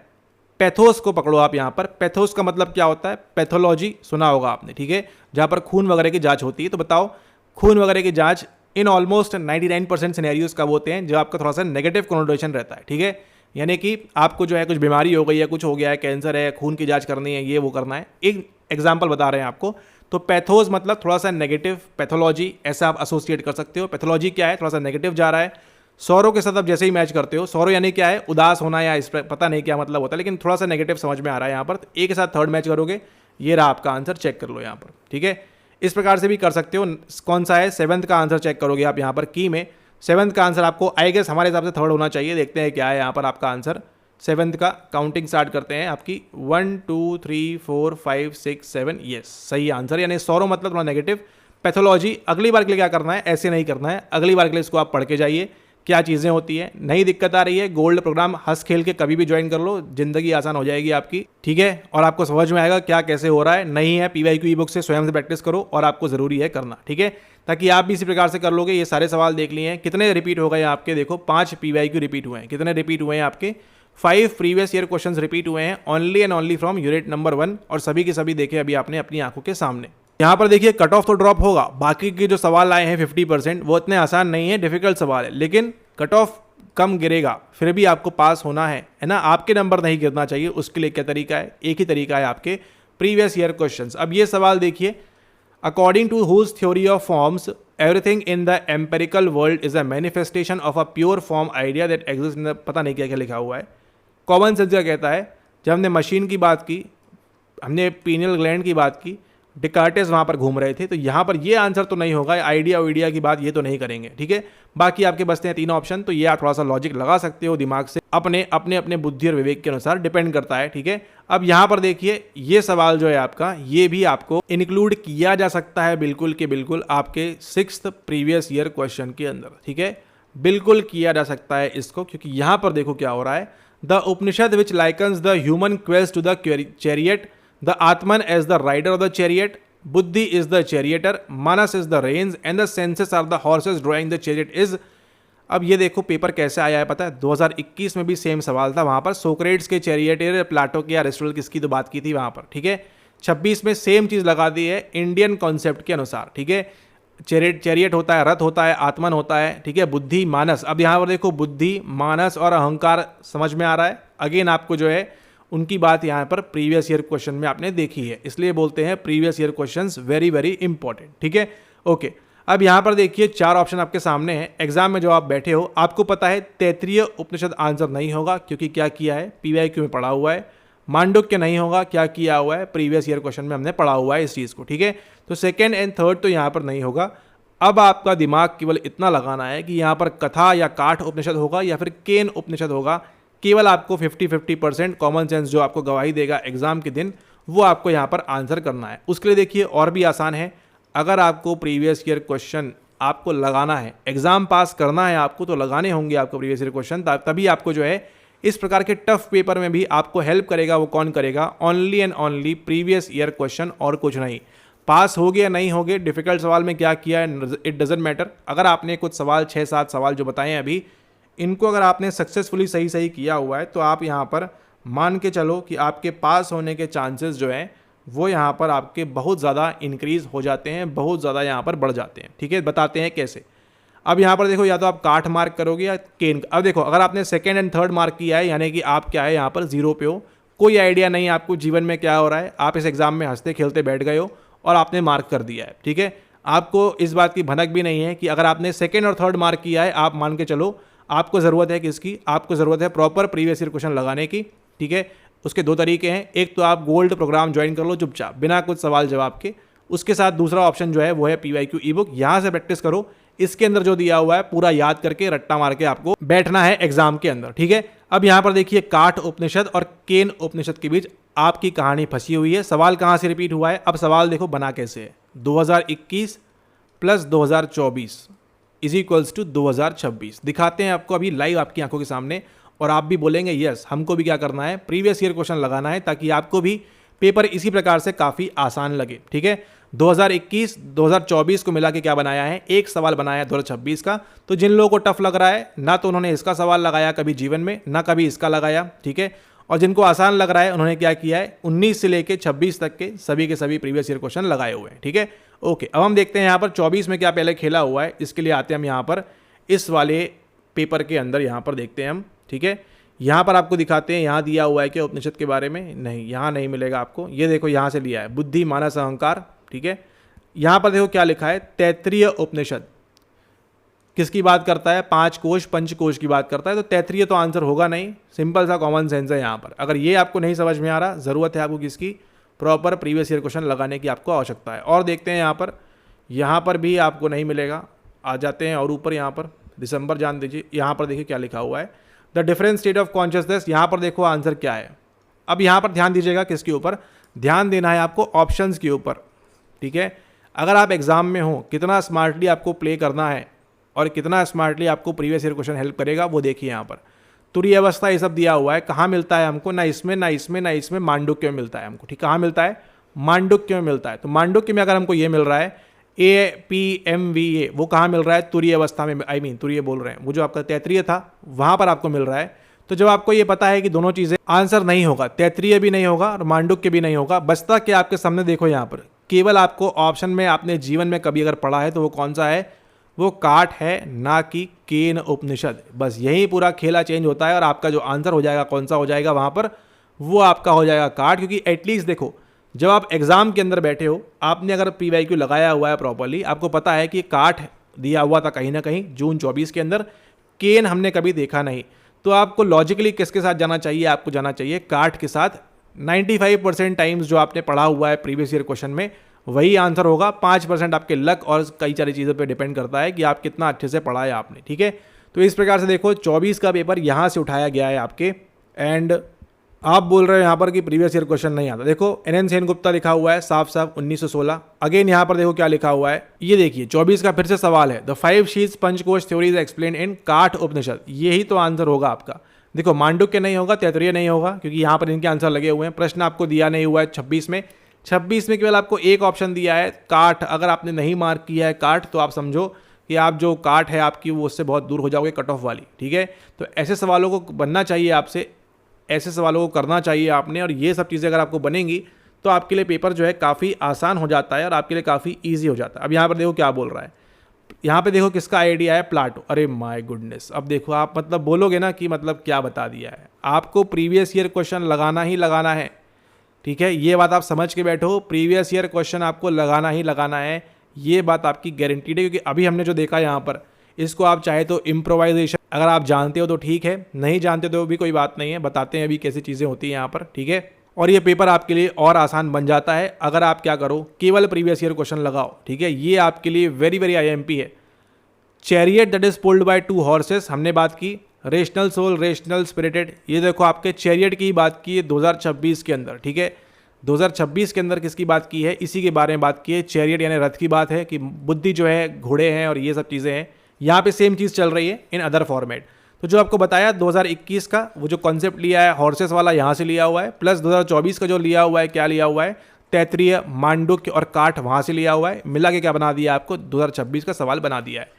पैथोस को पकड़ो आप यहाँ पर, पैथोस का मतलब क्या होता है, पैथोलॉजी सुना होगा आपने। ठीक है, जहाँ पर खून वगैरह की जांच होती है, तो बताओ खून वगैरह की जांच इन ऑलमोस्ट 99% सिनेरियोज कब होते हैं, जो आपका थोड़ा सा नेगेटिव कॉनोटेशन रहता है। ठीक है, यानी कि आपको जो है कुछ बीमारी हो गई है, कुछ हो गया है, कैंसर है, खून की जांच करनी है, ये वो करना है। एक एग्जाम्पल बता रहे हैं आपको, तो पैथोस मतलब थोड़ा सा नेगेटिव, पैथोलॉजी ऐसा आप एसोसिएट कर सकते हो। पैथोलॉजी क्या है, थोड़ा सा नेगेटिव जा रहा है। सौरों के साथ आप जैसे ही मैच करते हो, सौरो यानी क्या है, उदास होना, या इस पर पता नहीं क्या मतलब होता है, लेकिन थोड़ा सा नेगेटिव समझ में आ रहा है यहाँ पर। तो ए के साथ थर्ड मैच करोगे, ये रहा आपका आंसर, चेक कर लो यहाँ पर। ठीक है, इस प्रकार से भी कर सकते हो। कौन सा है, 7th का आंसर चेक करोगे आप यहाँ पर की में, 7th का आंसर आपको आई गेस हमारे हिसाब से थर्ड होना चाहिए। देखते हैं क्या है यहाँ पर आपका आंसर। 7th का काउंटिंग स्टार्ट करते हैं आपकी, 1 2 3 4 5 6 7, यस सही आंसर। यानी सौरो मतलब थोड़ा नेगेटिव। पैथोलॉजी अगली बार के लिए क्या करना है, ऐसे नहीं करना है, अगली बार के लिए इसको आप पढ़ के जाइए क्या चीज़ें होती है। नई दिक्कत आ रही है, गोल्ड प्रोग्राम हंस खेल के कभी भी ज्वाइन कर लो, जिंदगी आसान हो जाएगी आपकी। ठीक है, और आपको समझ में आएगा क्या कैसे हो रहा है। नहीं है PYQ ई बुक से स्वयं से प्रैक्टिस करो, और आपको ज़रूरी है करना। ठीक है, ताकि आप भी इसी प्रकार से कर लोगे। ये सारे सवाल देख लिए हैं, कितने रिपीट हो गए आपके, देखो 5 PYQ रिपीट हुए हैं। कितने रिपीट हुए हैं आपके, 5 प्रीवियस ईयर क्वेश्चंस रिपीट हुए हैं, only and only from unit number 1, और सभी के सभी देखे अभी आपने अपनी आंखों के सामने। यहाँ पर देखिए कट ऑफ तो ड्रॉप होगा, बाकी के जो सवाल आए हैं 50% वो इतने आसान नहीं है, डिफिकल्ट सवाल है, लेकिन कट ऑफ कम गिरेगा, फिर भी आपको पास होना है ना। आपके नंबर नहीं गिरना चाहिए, उसके लिए क्या तरीका है, एक ही तरीका है, आपके प्रीवियस ईयर क्वेश्चंस। अब ये सवाल देखिए, according to whose theory of forms everything in the empirical world is a manifestation of a pure form idea that exist in the, पता नहीं क्या क्या लिखा हुआ है। कॉमन सेंस का कहता है, जब हमने मशीन की बात की, हमने पीनियल ग्लैंड की बात की, डिकार्टेस वहाँ पर घूम रहे थे, तो यहाँ पर ये आंसर तो नहीं होगा, आइडिया की बात ये तो नहीं करेंगे। ठीक है, बाकी आपके बचते हैं 3 ऑप्शन, तो ये आप थोड़ा सा लॉजिक लगा सकते हो दिमाग से, अपने अपने अपने बुद्धि और विवेक के अनुसार डिपेंड करता है। ठीक है, अब यहाँ पर देखिए ये सवाल जो है आपका, ये भी आपको इंक्लूड किया जा सकता है बिल्कुल के बिल्कुल आपके 6th प्रीवियस ईयर क्वेश्चन के अंदर। ठीक है, बिल्कुल किया जा सकता है इसको, क्योंकि यहाँ पर देखो क्या हो रहा है, the Upanishad which likens the human quest to the chariot, the Atman as the rider of the chariot, Buddhi is the charioteer, Manas is the reins, and the senses are the horses drawing the chariot is। अब ये देखो paper कैसे आया है पता है, 2021 में भी सेम सवाल था, वहाँ पर सोक्रेट्स के चैरियटेर, प्लाटो के अरिस्टोटल किसकी तो बात की थी वहाँ पर। ठीक है, 26 में सेम चीज़ लगा दी है इंडियन कॉन्सेप्ट के अनुसार। ठीक है, चैरियट होता है, रथ होता है, आत्मन होता है। ठीक है, बुद्धि मानस, अब यहाँ पर देखो बुद्धि मानस और अहंकार समझ में आ रहा है। अगेन आपको जो है उनकी बात यहाँ पर प्रीवियस ईयर क्वेश्चन में आपने देखी है, इसलिए बोलते हैं previous year questions very very important. ठीक है, ओके। अब यहाँ पर देखिए 4 ऑप्शन आपके सामने हैं। एग्जाम में जो आप बैठे हो आपको पता है तैत्रीय उपनिषद आंसर नहीं होगा, क्योंकि क्या किया है, PYQ में पढ़ा हुआ है। मांडुक्य नहीं होगा, क्या किया हुआ है, प्रीवियस ईयर क्वेश्चन में हमने पढ़ा हुआ है इस चीज़ को। ठीक है, तो 2nd एंड 3rd तो यहाँ पर नहीं होगा। अब आपका दिमाग केवल इतना लगाना है कि यहाँ पर कथा या काठ उपनिषद होगा या फिर केन उपनिषद होगा। केवल आपको 50-50% कॉमन सेंस जो आपको गवाही देगा एग्जाम के दिन, वो आपको यहाँ पर आंसर करना है। उसके लिए देखिए और भी आसान है, अगर आपको प्रीवियस ईयर क्वेश्चन आपको लगाना है, एग्जाम पास करना है आपको, तो लगाने होंगे आपको प्रीवियस ईयर क्वेश्चन, तभी आपको जो है इस प्रकार के टफ पेपर में भी आपको हेल्प करेगा। वो कौन करेगा? Only and only previous year question, और कुछ नहीं। पास हो गया नहीं हो गए, डिफिकल्ट सवाल में क्या किया है इट डजेंट मैटर। अगर आपने कुछ सवाल 6-7 सवाल जो बताए हैं अभी, इनको अगर आपने सक्सेसफुली सही किया हुआ है, तो आप यहाँ पर मान के चलो कि आपके पास होने के चांसेस जो हैं वो यहाँ पर आपके बहुत ज़्यादा इंक्रीज़ हो जाते हैं, बहुत ज़्यादा यहाँ पर बढ़ जाते हैं। ठीक है, बताते हैं कैसे। अब यहाँ पर देखो, या तो आप काठ मार्क करोगे या केन। अब देखो, अगर आपने सेकेंड एंड थर्ड मार्क किया है, यानी कि आप क्या है यहाँ पर 0 पे हो, कोई आइडिया नहीं आपको जीवन में क्या हो रहा है, आप इस एग्जाम में हंसते खेलते बैठ गए हो और आपने मार्क कर दिया है। ठीक है, आपको इस बात की भनक भी नहीं है कि अगर आपने सेकेंड और थर्ड मार्क किया है, आप मान के चलो आपको ज़रूरत है किसकी? आपको ज़रूरत है प्रॉपर प्रीवियस ईयर क्वेश्चन लगाने की। ठीक है, उसके 2 तरीके हैं, एक तो आप गोल्ड प्रोग्राम ज्वाइन कर लो चुपचाप बिना कुछ सवाल जवाब के, उसके साथ दूसरा ऑप्शन जो है वो है PYQ ई बुक। यहाँ से प्रैक्टिस करो, इसके अंदर जो दिया हुआ है पूरा याद करके रट्टा मार के आपको बैठना है एग्जाम के अंदर। ठीक है, अब यहाँ पर देखिए, काठ उपनिषद और केन उपनिषद के बीच आपकी कहानी फंसी हुई है। सवाल कहाँ से रिपीट हुआ है? अब सवाल देखो बना कैसे है, 2021 + 2024 = 2026। दिखाते हैं आपको अभी लाइव आपकी आंखों के सामने, और आप भी बोलेंगे यस, हमको भी क्या करना है, प्रीवियस ईयर क्वेश्चन लगाना है, ताकि आपको भी पेपर इसी प्रकार से काफ़ी आसान लगे। ठीक है, 2021 2024 को मिला के क्या बनाया है? एक सवाल बनाया है 2026 का। तो जिन लोगों को टफ लग रहा है ना, तो उन्होंने इसका सवाल लगाया कभी जीवन में, ना कभी इसका लगाया। ठीक है, और जिनको आसान लग रहा है उन्होंने क्या किया है, 19 से लेके 26 तक के सभी प्रीवियस ईयर क्वेश्चन लगाए हुए हैं। ठीक है, ओके। अब हम देखते हैं यहाँ पर 24 में क्या पहले खेला हुआ है। इसके लिए आते हैं हम यहाँ पर इस वाले पेपर के अंदर, यहाँ पर देखते हैं हम। ठीक है, यहाँ पर आपको दिखाते हैं, यहाँ दिया हुआ है कि उपनिषद के बारे में नहीं, यहाँ नहीं मिलेगा आपको। ये देखो यहाँ से लिया है, बुद्धि मानस अहंकार। ठीक है, यहाँ पर देखो क्या लिखा है, तैत्तिरीय उपनिषद किसकी बात करता है? 5 कोश पंचकोश की बात करता है। तो तैत्तिरीय तो आंसर होगा नहीं, सिंपल सा कॉमन सेंस है यहाँ पर। अगर ये आपको नहीं समझ में आ रहा, ज़रूरत है आपको किसकी? प्रॉपर प्रीवियस ईयर क्वेश्चन लगाने की आपको आवश्यकता है। और देखते हैं यहाँ पर भी आपको नहीं मिलेगा। आ जाते हैं और ऊपर, यहाँ पर दिसंबर जान दीजिए, यहाँ पर देखिए क्या लिखा हुआ है, the different state of consciousness. यहाँ पर देखो आंसर क्या है। अब यहाँ पर ध्यान दीजिएगा, किसके ऊपर ध्यान देना है आपको? ऑप्शंस के ऊपर। ठीक है, अगर आप एग्जाम में हो, कितना स्मार्टली आपको प्ले करना है और कितना स्मार्टली आपको प्रीवियस ईयर क्वेश्चन हेल्प करेगा, वो देखिए। यहाँ पर तुरीय अवस्था ये सब दिया हुआ है, कहाँ मिलता है हमको? ना इसमें ना इसमें ना इसमें, मांडुक्य में मिलता है हमको। ठीक, कहाँ मिलता है? मांडुक्य में मिलता है। तो मांडुक्य में अगर हमको ये मिल रहा है APMVA, वो कहाँ मिल रहा है? तुरीय अवस्था में, तुरीय बोल रहे हैं, वो जो आपका तैत्तिरीय था वहाँ पर आपको मिल रहा है। तो जब आपको ये पता है कि दोनों चीज़ें, आंसर नहीं होगा, तैत्तिरीय भी नहीं होगा और मांडुक्य भी नहीं होगा, बचता क्या आपके सामने? देखो यहाँ पर केवल आपको ऑप्शन में, आपने जीवन में कभी अगर पढ़ा है तो वो कौन सा है? वो काठ है, ना कि केन उपनिषद। बस यही पूरा खेला चेंज होता है और आपका जो आंसर हो जाएगा, कौन सा हो जाएगा वहाँ पर? वो आपका हो जाएगा काठ। क्योंकि एटलीस्ट देखो, जब आप एग्जाम के अंदर बैठे हो, आपने अगर PYQ लगाया हुआ है प्रॉपरली, आपको पता है कि काठ दिया हुआ था कहीं ना कहीं जून 24 के अंदर, केन हमने कभी देखा नहीं, तो आपको लॉजिकली किसके साथ जाना चाहिए? आपको जाना चाहिए काठ के साथ। 95% टाइम्स जो आपने पढ़ा हुआ है प्रीवियस ईयर क्वेश्चन में वही आंसर होगा। 5% आपके लक और कई सारी चीज़ों पे डिपेंड करता है कि आप कितना अच्छे से पढ़ा है आपने। ठीक है, तो इस प्रकार से देखो 24 का पेपर यहाँ से उठाया गया है आपके। एंड आप बोल रहे हो यहाँ पर कि प्रीवियस ईयर क्वेश्चन नहीं आता। देखो NN सेनगुप्ता लिखा हुआ है साफ 1916। अगेन यहाँ पर देखो क्या लिखा हुआ है, ये देखिए 24 का फिर से सवाल है, the 5 sheaths Panchakosha theories explain in Katha Upanishad. यही तो आंसर होगा आपका। देखो मांडुक्य नहीं होगा, तैत्तिरीय नहीं होगा, क्योंकि यहाँ पर इनके आंसर लगे हुए हैं। प्रश्न आपको दिया नहीं हुआ है 26 में केवल आपको एक ऑप्शन दिया है काठ। अगर आपने नहीं मार्क किया है काठ, तो आप समझो कि आप जो काठ है आपकी, वो उससे बहुत दूर हो जाओगे, कट ऑफ वाली। ठीक है, तो ऐसे सवालों को बनना चाहिए आपसे, ऐसे सवालों को करना चाहिए आपने, और ये सब चीज़ें अगर आपको बनेंगी तो आपके लिए पेपर जो है काफ़ी आसान हो जाता है और आपके लिए काफ़ी ईजी हो जाता है। अब यहाँ पर देखो क्या बोल रहा है, यहाँ पे देखो किसका आइडिया है? प्लाटो। अरे माय गुडनेस, अब देखो आप मतलब बोलोगे ना कि मतलब क्या बता दिया है। आपको प्रीवियस ईयर क्वेश्चन लगाना ही लगाना है। ठीक है, ये बात आप समझ के बैठो, प्रीवियस ईयर क्वेश्चन आपको लगाना ही लगाना है, ये बात आपकी गारंटीड है। क्योंकि अभी हमने जो देखा यहाँ पर, इसको आप चाहे तो इम्प्रोवाइजेशन, अगर आप जानते हो तो ठीक है, नहीं जानते तो भी कोई बात नहीं है, बताते हैं अभी कैसी चीज़ें होती हैं यहाँ पर। ठीक है, और ये पेपर आपके लिए और आसान बन जाता है अगर आप क्या करो, केवल प्रीवियस ईयर क्वेश्चन लगाओ। ठीक है, ये आपके लिए वेरी वेरी IMP है। Chariot that is pulled bye 2 horses हमने बात की, रेशनल सोल, रेशनल स्पिरिटेड, ये देखो आपके चैरियट की बात की है 2026 के अंदर, ठीक है। 2026 के अंदर किसकी बात की है, इसी के बारे में बात की है, चैरियट यानी रथ की बात है कि बुद्धि जो है घोड़े हैं और ये सब चीज़ें हैं। यहाँ पे सेम चीज़ चल रही है इन अदर फॉर्मेट। तो जो आपको बताया 2021 का वो जो कॉन्सेप्ट लिया है हॉर्सेस वाला यहाँ से लिया हुआ है, प्लस 2024 का जो लिया हुआ है, क्या लिया हुआ है, तैतरीय, मांडुक्य और काठ वहाँ से लिया हुआ है, मिला के क्या बना दिया आपको 2026 का सवाल बना दिया है।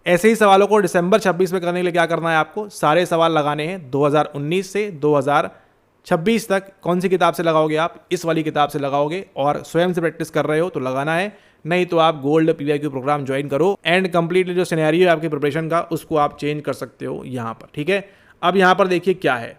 ऐसे ही सवालों को दिसंबर 26 में करने के लिए क्या करना है आपको, सारे सवाल लगाने हैं 2019 से 2026 तक। कौन सी किताब से लगाओगे आप, इस वाली किताब से लगाओगे, और स्वयं से प्रैक्टिस कर रहे हो तो लगाना है, नहीं तो आप गोल्ड PYQ प्रोग्राम ज्वाइन करो एंड कंप्लीटली जो सिनेरियो है आपकी प्रिपरेशन का उसको आप चेंज कर सकते हो यहाँ पर, ठीक है। अब यहाँ पर देखिए क्या है,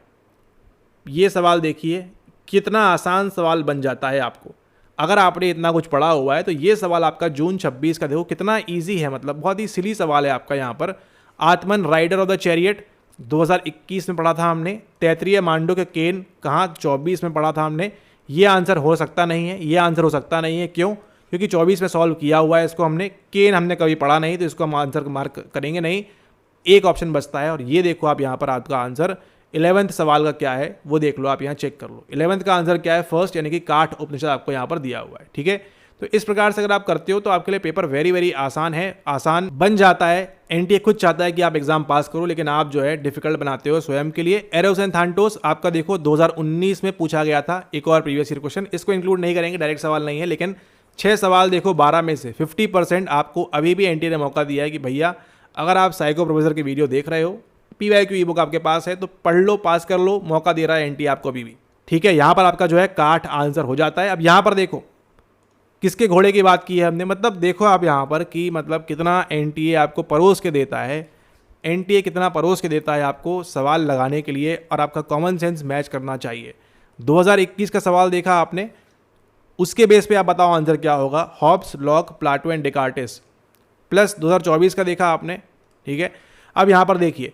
ये सवाल देखिए कितना आसान सवाल बन जाता है आपको अगर आपने इतना कुछ पढ़ा हुआ है। तो ये सवाल आपका जून 26 का देखो कितना इजी है, मतलब बहुत ही सिली सवाल है आपका यहाँ पर। आत्मन राइडर ऑफ द चैरियट 2021 में पढ़ा था हमने, तैतरीय मांडुक्य केन कहाँ 24 में पढ़ा था हमने। ये आंसर हो सकता नहीं है, ये आंसर हो सकता नहीं है, क्यों, क्योंकि 24 में सॉल्व किया हुआ है इसको हमने, केन हमने कभी पढ़ा नहीं तो इसको हम आंसर मार्क करेंगे नहीं। एक ऑप्शन बचता है और ये देखो आप यहाँ पर आपका आंसर 11th सवाल का क्या है वो देख लो, आप यहाँ चेक कर लो। 11th का आंसर क्या है, फर्स्ट यानी कि काठ उपनिषद आपको यहाँ पर दिया हुआ है, ठीक है। तो इस प्रकार से अगर आप करते हो तो आपके लिए पेपर वेरी वेरी आसान है, आसान बन जाता है। एनटीए खुद चाहता है कि आप एग्जाम पास करो, लेकिन आप जो है डिफिकल्ट बनाते हो स्वयं के लिए। एरोस एंड थांटोस आपका देखो 2019 में पूछा गया था, एक और प्रीवियस ईयर क्वेश्चन, इसको इंक्लूड नहीं करेंगे, डायरेक्ट सवाल नहीं है, लेकिन 6 सवाल देखो 12 में से 50% आपको अभी भी एनटीए ने मौका दिया है कि भैया अगर आप साइको प्रोफेसर की वीडियो देख रहे हो, PYQ ई बुक आपके पास है तो पढ़ लो, पास कर लो, मौका दे रहा है एनटीए आपको अभी भी, ठीक है। यहाँ पर आपका जो है काठ आंसर हो जाता है। अब यहाँ पर देखो किसके घोड़े की बात की है हमने, मतलब देखो आप यहाँ पर कि मतलब कितना एनटीए आपको परोस के देता है, एनटीए कितना परोस के देता है आपको सवाल लगाने के लिए, और आपका कॉमन सेंस मैच करना चाहिए। 2021 का सवाल देखा आपने, उसके बेस पे आप बताओ आंसर क्या होगा, Hobbes, Locke, Plato and Descartes, plus 2024 का देखा आपने, ठीक है। अब यहाँ पर देखिए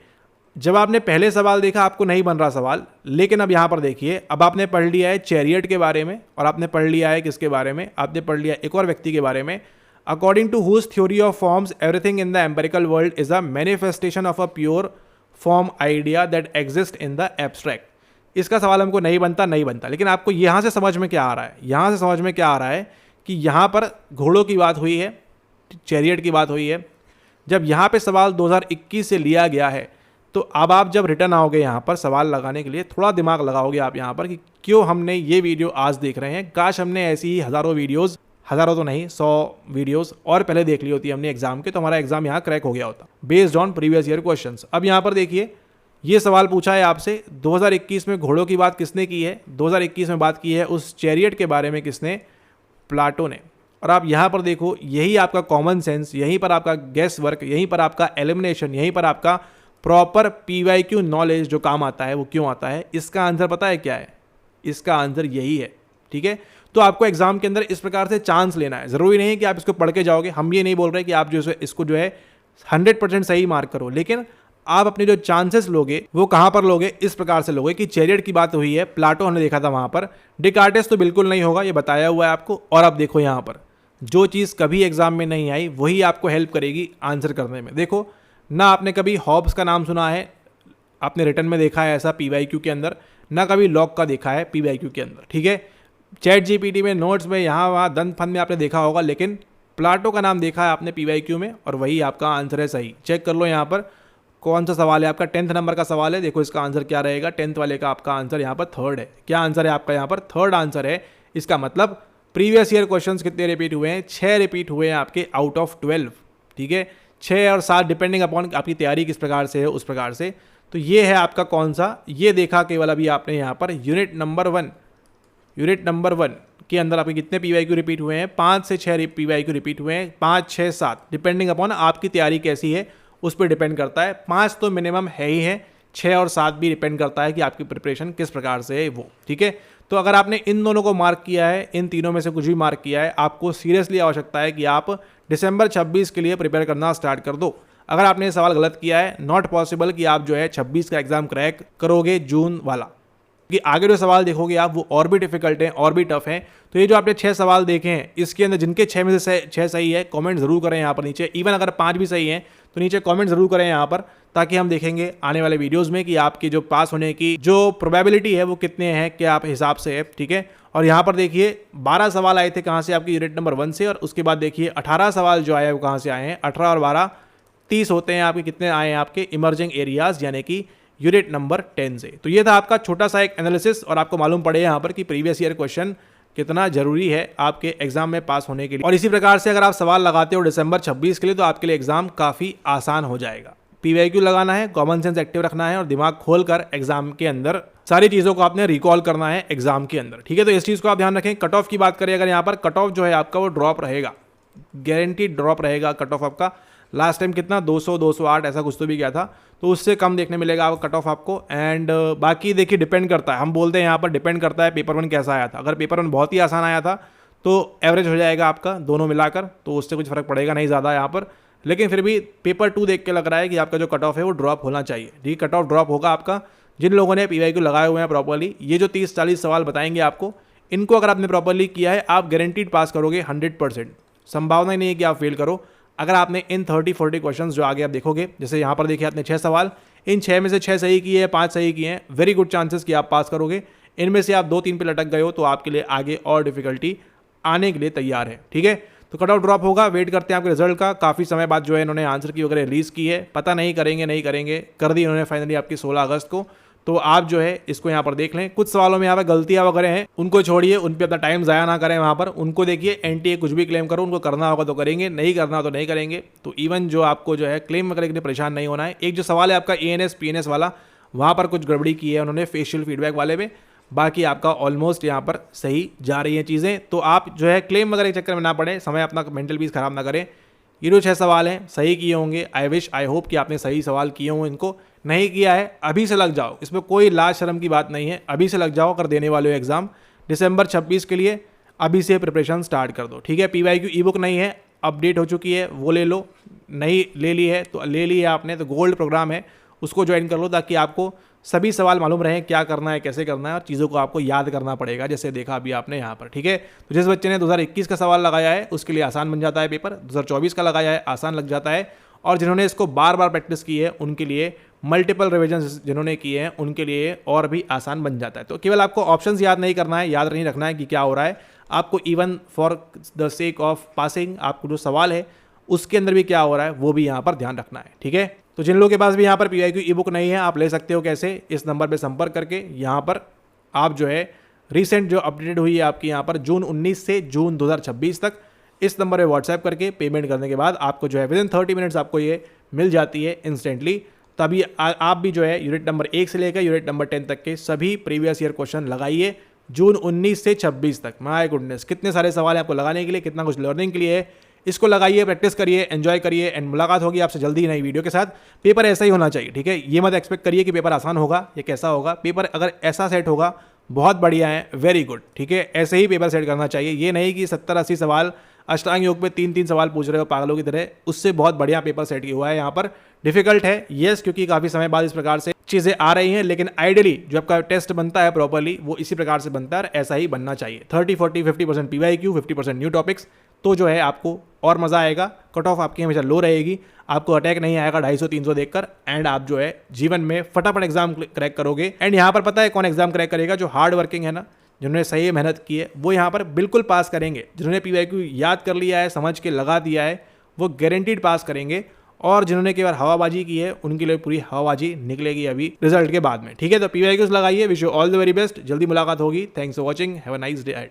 जब आपने पहले सवाल देखा आपको नहीं बन रहा सवाल, लेकिन अब यहाँ पर देखिए अब आपने पढ़ लिया है चैरियट के बारे में, और आपने पढ़ लिया है किसके बारे में, आपने पढ़ लिया एक और व्यक्ति के बारे में, according to whose theory of forms everything in the empirical world is a manifestation of a pure form idea that exist in the abstract. इसका सवाल हमको नहीं बनता, लेकिन आपको यहाँ से समझ में क्या आ रहा है, यहाँ से समझ में क्या आ रहा है कि यहाँ पर घोड़ों की बात हुई है, चैरियट की बात हुई है। जब यहाँ पे सवाल 2021 से लिया गया है तो अब आप जब रिटर्न आओगे यहाँ पर सवाल लगाने के लिए थोड़ा दिमाग लगाओगे आप यहाँ पर कि क्यों हमने ये वीडियो आज देख रहे हैं, काश हमने ऐसी ही हज़ारों वीडियोस, हज़ारों तो नहीं 100 वीडियोस और पहले देख ली होती हमने एग्जाम के, तो हमारा एग्जाम यहाँ क्रैक हो गया होता based on previous year questions. अब यहाँ पर देखिए ये सवाल पूछा है आपसे 2021 में घोड़ों की बात किसने की है, 2021 में बात की है उस चैरियट के बारे में किसने, प्लाटो ने। और आप यहाँ पर देखो यही आपका कॉमन सेंस, यहीं पर आपका गेस वर्क, यहीं पर आपका एलिमिनेशन, यहीं पर आपका प्रॉपर PYQ नॉलेज जो काम आता है वो क्यों आता है। इसका आंसर पता है क्या है, इसका आंसर यही है, ठीक है। तो आपको एग्जाम के अंदर इस प्रकार से चांस लेना है, ज़रूरी नहीं कि आप इसको पढ़ के जाओगे, हम ये नहीं बोल रहे कि आप जो इसको जो है 100% सही मार्क करो, लेकिन आप अपने जो चांसेस लोगे वो कहाँ पर लोगे, इस प्रकार से लोगे कि चैरियट की बात हुई है, प्लाटो हमने देखा था वहाँ पर, डेकार्टिस तो बिल्कुल नहीं होगा, ये बताया हुआ है आपको। और अब देखो यहाँ पर जो चीज़ कभी एग्जाम में नहीं आई वही आपको हेल्प करेगी आंसर करने में। देखो ना आपने कभी हॉब्स का नाम सुना है, आपने रिटर्न में देखा है ऐसा PYQ के अंदर, ना कभी लॉक का देखा है PYQ के अंदर, ठीक है। चैट GPT में, नोट्स में, यहाँ वहाँ दंत फन में आपने देखा होगा, लेकिन प्लाटो का नाम देखा है आपने PYQ में, और वही आपका आंसर है सही। चेक कर लो यहाँ पर कौन सा सवाल है आपका, 10th नंबर का सवाल है, देखो इसका आंसर क्या रहेगा, 10th वाले का आपका आंसर यहाँ पर 3rd है। क्या आंसर है आपका यहाँ पर, 3rd आंसर है। इसका मतलब प्रीवियस ईयर क्वेश्चंस कितने रिपीट हुए हैं, 6 रिपीट हुए हैं आपके आउट ऑफ 12, ठीक है। 6 और 7 डिपेंडिंग अपॉन आपकी तैयारी किस प्रकार से है उस प्रकार से। तो ये है आपका कौन सा, ये देखा केवल अभी आपने यहाँ पर यूनिट नंबर 1 के अंदर आपके कितने PYQ रिपीट हुए हैं, 5 से 6 PYQ रिपीट हुए हैं, 5, 6, 7 डिपेंडिंग अपॉन आपकी तैयारी कैसी है उस पर डिपेंड करता है। 5 तो मिनिमम है ही है, 6 और 7 भी डिपेंड करता है कि आपकी प्रिपरेशन किस प्रकार से है वो, ठीक है। तो अगर आपने इन दोनों को मार्क किया है, इन तीनों में से कुछ भी मार्क किया है, आपको सीरियसली आवश्यकता है कि आप दिसंबर 26 के लिए प्रिपेयर करना स्टार्ट कर दो। अगर आपने ये सवाल गलत किया है, नॉट पॉसिबल कि आप जो है 26 का एग्जाम क्रैक करोगे जून वाला, कि आगे जो सवाल देखोगे आप वो और भी डिफिकल्ट हैं और भी टफ हैं। तो ये जो आपने 6 सवाल देखे हैं इसके अंदर जिनके 6 में से 6 सही है कमेंट जरूर करें यहाँ पर नीचे। इवन अगर 5 भी सही हैं तो नीचे कमेंट जरूर करें यहाँ पर, ताकि हम देखेंगे आने वाले वीडियोज़ में कि आपकी जो पास होने की जो प्रोबेबिलिटी है वो कितने हैं, क्या आप हिसाब से है। ठीक है, और यहाँ पर देखिए 12 सवाल आए थे कहाँ से, आपकी यूनिट नंबर 1 से, और उसके बाद देखिए 18 सवाल जो आए वो कहाँ से आए हैं, 18 और 12 30 होते हैं आपके। कितने आए हैं आपके इमर्जिंग एरियाज यानी कि यूनिट नंबर 10 से। तो ये था आपका छोटा सा एक एनालिसिस, और आपको मालूम पड़े यहाँ पर कि प्रीवियस ईयर क्वेश्चन कितना जरूरी है आपके एग्जाम में पास होने के लिए। और इसी प्रकार से अगर आप सवाल लगाते हो दिसंबर 26 के लिए तो आपके लिए एग्जाम काफ़ी आसान हो जाएगा। पीवाईक्यू लगाना है, कॉमन सेंस एक्टिव रखना है और दिमाग खोलकर एग्जाम के अंदर सारी चीज़ों को आपने रिकॉल करना है एग्जाम के अंदर। ठीक है, तो इस चीज़ को आप ध्यान रखें। कट ऑफ की बात करें अगर यहाँ पर, कट ऑफ जो है आपका वो ड्रॉप रहेगा, गारंटीड ड्रॉप रहेगा कट ऑफ आपका। लास्ट टाइम कितना 200 208 ऐसा कुछ तो भी गया था, तो उससे कम देखने मिलेगा आपको कट ऑफ आपको। एंड बाकी देखिए डिपेंड करता है, हम बोलते हैं यहाँ पर डिपेंड करता है पेपर 1 कैसा आया था। अगर पेपर 1 बहुत ही आसान आया था तो एवरेज हो जाएगा आपका दोनों मिलाकर, तो उससे कुछ फर्क पड़ेगा नहीं ज़्यादा यहाँ पर। लेकिन फिर भी पेपर 2 देख के लग रहा है कि आपका जो कट ऑफ है वो ड्रॉप होना चाहिए। ठीक, कट ऑफ ड्रॉप होगा आपका जिन लोगों ने पीवाईक्यू लगाए हुए हैं प्रॉपरली। ये जो 30-40 सवाल बताएंगे आपको, इनको अगर आपने प्रॉपरली किया है आप गारंटीड पास करोगे 100%। संभावना ही नहीं है कि आप फेल करो अगर आपने इन 30-40 क्वेश्चंस जो आगे आप देखोगे। जैसे यहाँ पर देखिए आपने 6 सवाल, इन 6 में से 6 सही किए हैं, 5 सही किए हैं, वेरी गुड चांसेस कि आप पास करोगे। इनमें से आप 2-3 पे लटक गए हो तो आपके लिए आगे और डिफिकल्टी आने के लिए तैयार है। ठीक है, तो कट ऑफ ड्रॉप होगा, वेट करते हैं आपके रिजल्ट का। काफ़ी समय बाद जो है इन्होंने आंसर की वगैरह रिलीज़ की है, पता नहीं करेंगे नहीं करेंगे, कर दी इन्होंने फाइनली आपकी 16 अगस्त को। तो आप जो है इसको यहाँ पर देख लें। कुछ सवालों में यहाँ पर गलतियाँ वगैरह हैं, उनको छोड़िए, उन पर अपना टाइम ज़ाया ना करें वहाँ पर। उनको देखिए एनटीए कुछ भी क्लेम करो, उनको करना होगा तो करेंगे, नहीं करना तो नहीं करेंगे। तो इवन जो आपको जो है क्लेम वगैरह के लिए परेशान नहीं होना है। एक जो सवाल है आपका एएनएस पीएनएस वाला, वहाँ पर कुछ गड़बड़ी की है उन्होंने फेशियल फीडबैक वाले में, बाकी आपका ऑलमोस्ट यहाँ पर सही जा रही हैं चीज़ें। तो आप जो है क्लेम वगैरह के चक्कर में ना पड़े, समय अपना मेंटल पीस खराब ना करें। ये जो 6 सवाल हैं सही किए होंगे, आई होप कि आपने सही सवाल किए हों। इनको नहीं किया है अभी से लग जाओ, इसमें कोई लाज शर्म की बात नहीं है। अभी से लग जाओ, अगर देने वाले हो एग्जाम दिसंबर 26 के लिए, अभी से प्रिपरेशन स्टार्ट कर दो। ठीक है, पीवाईक्यू ई बुक नहीं है, अपडेट हो चुकी है, वो ले लो। नहीं ले ली है तो ले ली है आपने तो गोल्ड प्रोग्राम है, उसको ज्वाइन कर लो, ताकि आपको सभी सवाल मालूम रहे क्या करना है, कैसे करना है, और चीज़ों को आपको याद करना पड़ेगा, जैसे देखा अभी आपने यहाँ पर। ठीक है, तो जिस बच्चे ने 2021 का सवाल लगाया है उसके लिए आसान बन जाता है पेपर, 2024 का लगाया है आसान लग जाता है, और जिन्होंने इसको बार बार प्रैक्टिस की है उनके लिए, मल्टीपल रिविजन जिन्होंने किए हैं उनके लिए और भी आसान बन जाता है। तो केवल आपको ऑप्शंस याद नहीं करना है, याद नहीं रखना है कि क्या हो रहा है आपको, even for the sake of passing आपको जो सवाल है उसके अंदर भी क्या हो रहा है वो भी यहाँ पर ध्यान रखना है। ठीक है, तो जिन लोगों के पास भी यहाँ पर पीवाईक्यू ई बुक नहीं है, आप ले सकते हो। कैसे? इस नंबर पे संपर्क करके यहाँ पर आप जो है रिसेंट जो अपडेट हुई है आपकी यहाँ पर जून 19 से जून 2026 तक, इस नंबर पे व्हाट्सएप करके पेमेंट करने के बाद आपको जो है विदिन 30 मिनट्स आपको ये मिल जाती है इंस्टेंटली। तभी आप भी जो है यूनिट नंबर 1 से लेकर यूनिट नंबर 10 तक के सभी प्रीवियस ईयर क्वेश्चन लगाइए जून 19 से 26 तक। माय गुडनेस, कितने सारे सवाल हैं आपको लगाने के लिए, कितना कुछ लर्निंग के लिए है। इसको लगाइए, प्रैक्टिस करिए, एंजॉय करिए, एंड मुलाकात होगी आपसे जल्दी नई वीडियो के साथ। पेपर ऐसा ही होना चाहिए। ठीक है, ये मत एक्सपेक्ट करिए कि पेपर आसान होगा या कैसा होगा। पेपर अगर ऐसा सेट होगा बहुत बढ़िया है, वेरी गुड। ठीक है, ऐसे ही पेपर सेट करना चाहिए। ये नहीं कि 70-80 सवाल अष्टांग योग पे 3-3 सवाल पूछ रहे हो पागलों की तरह, उससे बहुत बढ़िया पेपर सेट किया हुआ है। यहाँ पर डिफिकल्ट है येस, क्योंकि काफ़ी समय बाद इस प्रकार से चीज़ें आ रही हैं, लेकिन आइडियली जो आपका टेस्ट बनता है प्रॉपरली वो इसी प्रकार से बनता है, और ऐसा ही बनना चाहिए। 30-40-50% पीवाईक्यू, 50% न्यू टॉपिक्स, तो जो है आपको और मज़ा आएगा। कट ऑफ आपकी हमेशा लो रहेगी, आपको अटैक नहीं आएगा 250-300 देखकर, एंड आप जो है जीवन में फटाफट एग्जाम क्रैक करोगे। एंड यहाँ पर पता है कौन एग्जाम क्रैक करेगा? जो हार्ड वर्किंग है ना, जिन्होंने सही मेहनत की है, वो यहाँ पर बिल्कुल पास करेंगे। जिन्होंने पीवाईक्यू याद कर लिया है, समझ के लगा दिया है, वो गारंटीड पास करेंगे। और जिन्होंने केवल हवाबाजी की है उनके लिए पूरी हवाबाजी निकलेगी अभी रिजल्ट के बाद में। ठीक है, तो पीवाईक्यूज लगाइए। Wish you all the very best, जल्दी मुलाकात होगी। Thanks for watching, have a nice day ahead.